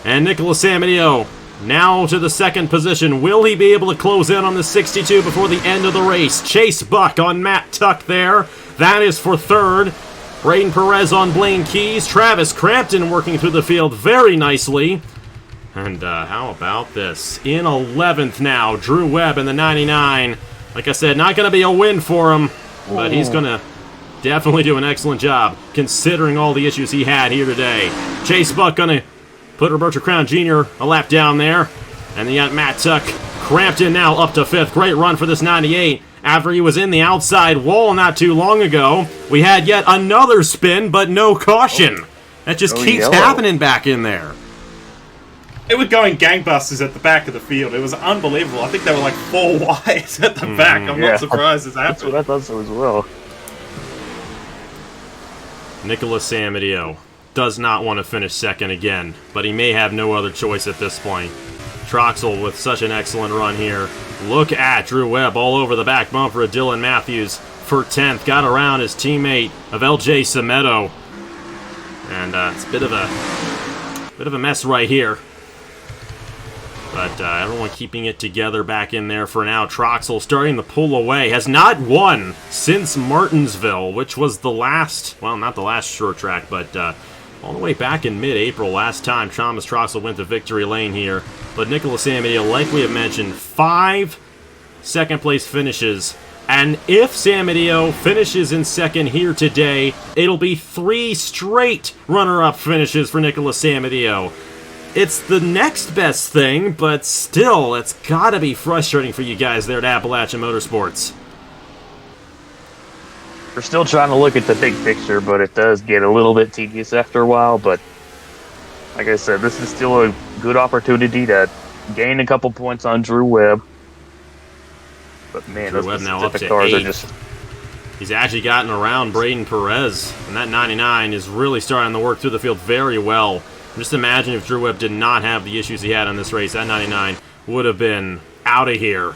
And Nicholas Samedio now to the second position. Will he be able to close in on the 62 before the end of the race? Chase Buck on Matt Tuck there. That is for third. Braden Perez on Blaine Keys. Travis Crampton working through the field very nicely. And how about this? In 11th now, Drew Webb in the 99. Like I said, not going to be a win for him, but he's going to definitely do an excellent job considering all the issues he had here today. Chase Buck going to put Roberto Crown Jr. a lap down there. And then you got Matt Tuck. Crampton now up to 5th. Great run for this 98. After he was in the outside wall not too long ago, we had yet another spin, but no caution. That just keeps happening back in there. It was going gangbusters at the back of the field. It was unbelievable. I think they were like 4 wide at the back. I'm not surprised it's happened. That's what I thought so as well. Nicholas Samedio does not want to finish second again, but he may have no other choice at this point. Troxel with such an excellent run here. Look at Drew Webb all over the back bumper of Dylan Matthews for 10th. Got around his teammate of LJ Samedo. And it's a bit of a mess right here. But everyone keeping it together back in there for now. Troxel starting to pull away. Has not won since Martinsville, which was the last, well, not the last short track, but all the way back in mid-April last time Thomas Troxel went to victory lane here. But Nicholas Samedio, like we have mentioned, 5 second-place finishes. And if Samedio finishes in second here today, it'll be 3 straight runner-up finishes for Nicholas Samedio. It's the next best thing, but still, it's gotta be frustrating for you guys there at Appalachian Motorsports. We're still trying to look at the big picture, but it does get a little bit tedious after a while. But like I said, this is still a good opportunity to gain a couple points on Drew Webb. But man, Drew Webb now up to 8th. He's actually gotten around Braden Perez, and that 99 is really starting to work through the field very well. Just imagine if Drew Webb did not have the issues he had on this race. That 99 would have been out of here.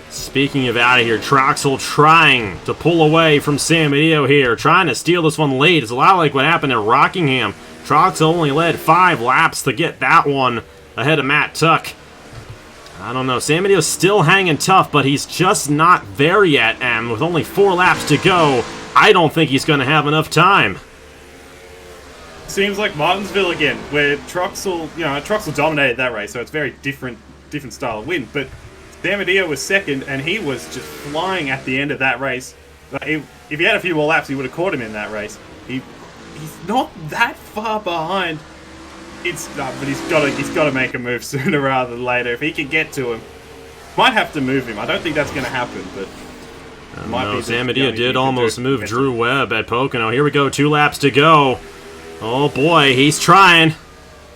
Speaking of out of here, Troxel trying to pull away from Samedio here. Trying to steal this one late. It's a lot like what happened at Rockingham. Troxel only led 5 laps to get that one ahead of Matt Tuck. I don't know. Samedio's still hanging tough, but he's just not there yet. And with only 4 laps to go, I don't think he's going to have enough time. Seems like Martinsville again, where Troxel dominated that race, so it's very different style of win. But Samedio was second, and he was just flying at the end of that race. If he had a few more laps, he would have caught him in that race. He's not that far behind. But he's got to make a move sooner rather than later. If he can get to him, might have to move him. I don't think that's going to happen, but. Samedio did almost move Drew Webb at Pocono. Here we go, 2 laps to go. Oh boy, he's trying.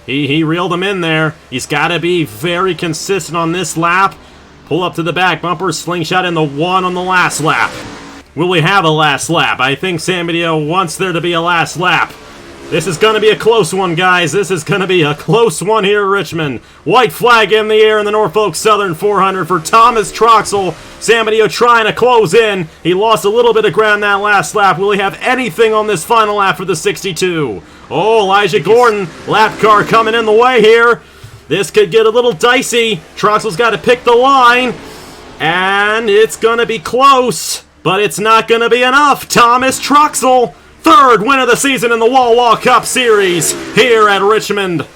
He reeled him in there. He's got to be very consistent on this lap. Pull up to the back bumper, slingshot in the 1 on the last lap. Will we have a last lap? I think Samedio wants there to be a last lap. This is going to be a close one, guys. This is going to be a close one here at Richmond. White flag in the air in the Norfolk Southern 400 for Thomas Troxel. Samedio trying to close in. He lost a little bit of ground that last lap. Will he have anything on this final lap for the 62? Oh, Elijah Gordon, lap car coming in the way here. This could get a little dicey. Troxel's got to pick the line. And it's going to be close, but it's not going to be enough. Thomas Troxel, 3rd win of the season in the Wawa Cup Series here at Richmond.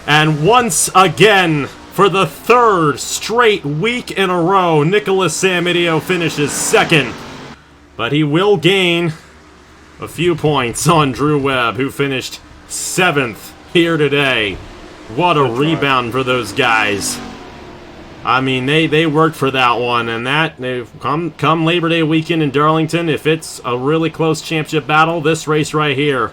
And once again, for the 3rd straight week in a row, Nicholas Samedio finishes 2nd. But he will gain a few points on Drew Webb, who finished 7th here today. What a rebound for those guys. I mean, they worked for that one, and that they've come Labor Day weekend in Darlington. If it's a really close championship battle, this race right here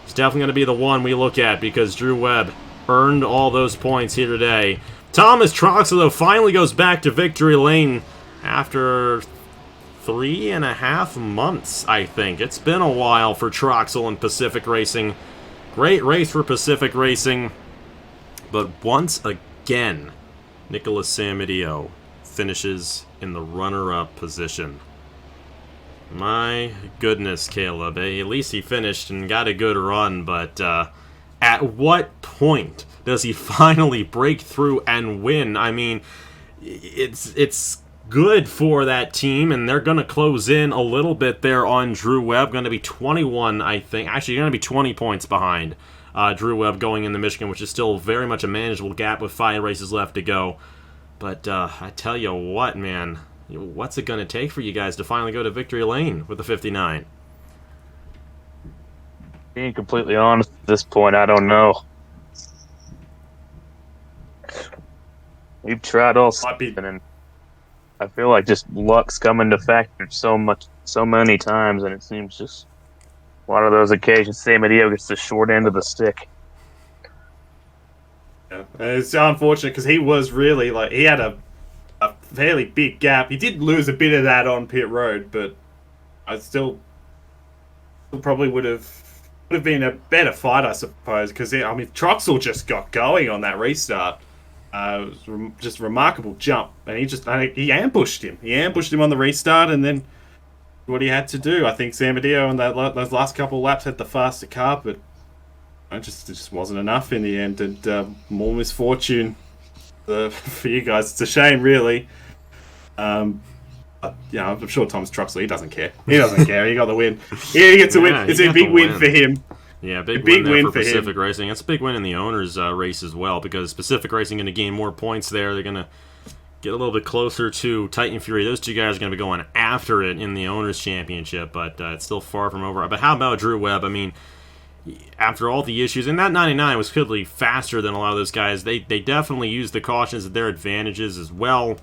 is definitely going to be the one we look at because Drew Webb earned all those points here today. Thomas Troxel, though, finally goes back to victory lane after 3.5 months, I think. It's been a while for Troxel and Pacific Racing. Great race for Pacific Racing. But once again, Nicholas Samedio finishes in the runner-up position. My goodness, Caleb. At least he finished and got a good run, but at what point does he finally break through and win? I mean, it's good for that team, and they're going to close in a little bit there on Drew Webb. Going to be 21, I think. Actually, going to be 20 points behind Drew Webb going into Michigan, which is still very much a manageable gap with 5 races left to go. But I tell you what, man. What's it going to take for you guys to finally go to victory lane with the 59? Being completely honest at this point, I don't know. We've tried all season, and I feel like just luck's coming to factor so many times, and it seems just a lot of those occasions San Mateo gets the short end of the stick. Yeah. It's unfortunate because he was really he had a fairly big gap. He did lose a bit of that on pit road, but I still probably would have been a better fight, I suppose, because Troxel just got going on that restart. It was just a remarkable jump, and he ambushed him. He ambushed him on the restart, and then what he had to do. I think San Mateo on those last couple of laps had the faster car, but it just wasn't enough in the end, and more misfortune for you guys. It's a shame, really. I'm sure Thomas Troxel, he doesn't care. He doesn't care. He got the win. He gets a win. It's a big win for him. Yeah, big win there for Pacific Racing. It's a big win in the owners' race as well, because Pacific Racing going to gain more points there. They're going to get a little bit closer to Titan Fury. Those two guys are going to be going after it in the owners' championship, but it's still far from over. But how about Drew Webb? I mean, after all the issues, and that 99 was clearly faster than a lot of those guys. They definitely used the cautions at their advantages as well,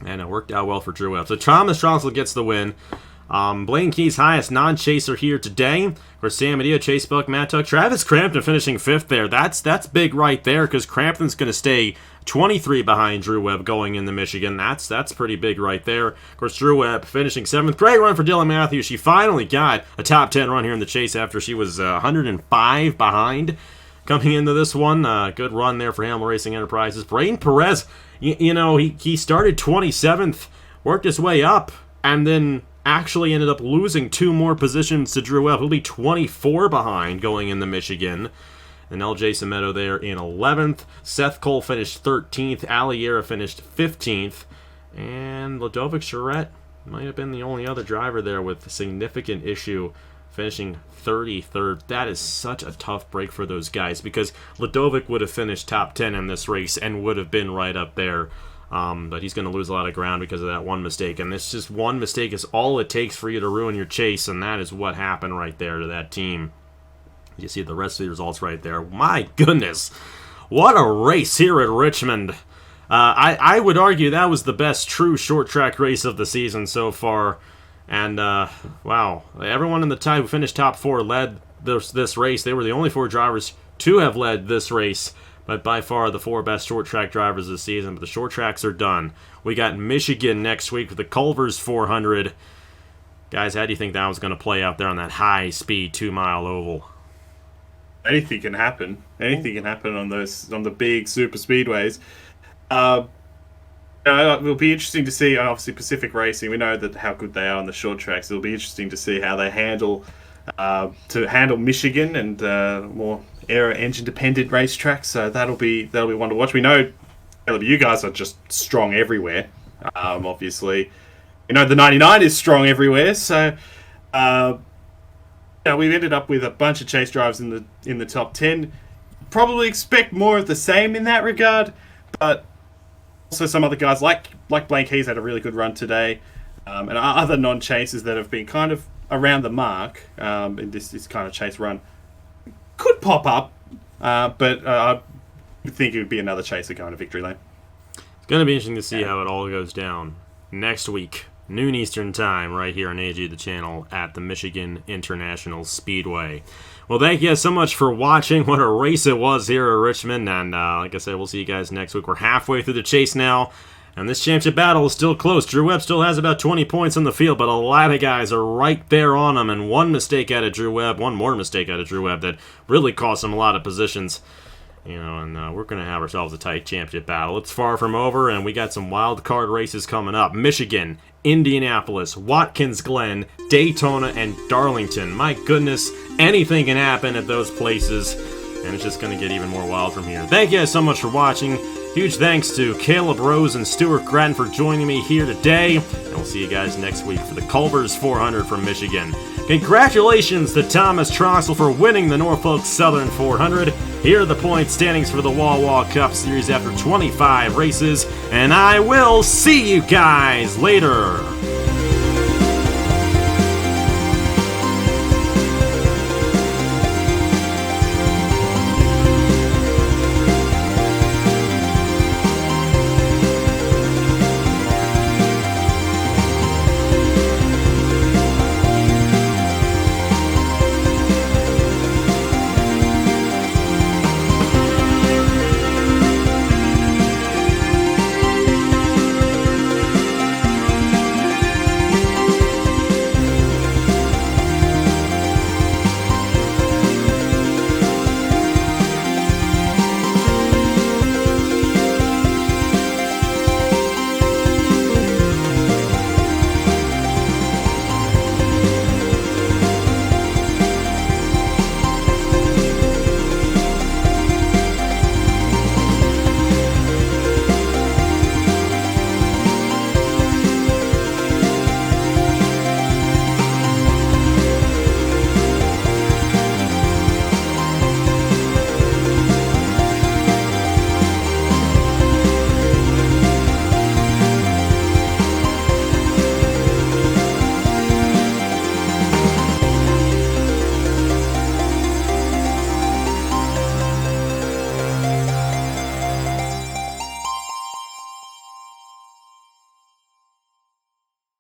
and it worked out well for Drew Webb. So Thomas Troxel gets the win. Blaine Key's highest non-chaser here today. For San Mateo, Chase Buck, Matt Tuck, Travis Crampton finishing 5th there. That's big right there, because Crampton's going to stay 23 behind Drew Webb going into Michigan. That's pretty big right there. Of course, Drew Webb finishing 7th. Great run for Dylan Matthews. She finally got a top 10 run here in the chase after she was 105 behind coming into this one. Good run there for Hamel Racing Enterprises. Braden Perez, he started 27th, worked his way up, and then actually ended up losing 2 more positions to Drew Webb. He'll be 24 behind going into Michigan. And LJ Semedo there in 11th. Seth Cole finished 13th. Aliera finished 15th. And Ludovic Charette might have been the only other driver there with a significant issue, finishing 33rd. That is such a tough break for those guys, because Ludovic would have finished top 10 in this race and would have been right up there. But he's going to lose a lot of ground because of that one mistake. And this just one mistake is all it takes for you to ruin your chase, and that is what happened right there to that team. You see the rest of the results right there. My goodness, what a race here at Richmond. I would argue that was the best true short track race of the season so far. And, wow, everyone in the tie who finished top 4 led this race. They were the only 4 drivers to have led this race, but by far the 4 best short track drivers this season. But the short tracks are done. We got Michigan next week with the Culver's 400. Guys, how do you think that was going to play out there on that high-speed 2-mile oval? Anything can happen. Anything can happen on the big super speedways. It'll be interesting to see. Obviously, Pacific Racing, we know that how good they are on the short tracks. It'll be interesting to see how they handle Michigan and more aero engine dependent racetracks. So that'll be one to watch. We know, Caleb, you guys are just strong everywhere. Obviously, the 99 is strong everywhere. So we've ended up with a bunch of chase drivers in the top 10. Probably expect more of the same in that regard, but also some other guys like Blake Hayes had a really good run today, and other non-chasers that have been kind of around the mark in this kind of chase run could pop up, but I think it would be another chaser going to victory lane. It's going to be interesting to see how it all goes down next week, noon Eastern time, right here on AG the channel at the Michigan International Speedway. Well, thank you guys so much for watching. What a race it was here at Richmond, and like I said, we'll see you guys next week. We're halfway through the chase now, and this championship battle is still close. Drew Webb still has about 20 points on the field, but a lot of guys are right there on him, and one more mistake out of Drew Webb that really cost him a lot of positions. You know, and we're going to have ourselves a tight championship battle. It's far from over, and we got some wild card races coming up. Michigan, Indianapolis, Watkins Glen, Daytona, and Darlington. My goodness, anything can happen at those places, and it's just going to get even more wild from here. Thank you guys so much for watching. Huge thanks to Caleb Rose and Stuart Gratton for joining me here today, and we'll see you guys next week for the Culver's 400 from Michigan. Congratulations to Thomas Troxel for winning the Norfolk Southern 400. Here are the point standings for the Wawa Cup Series after 25 races, and I will see you guys later.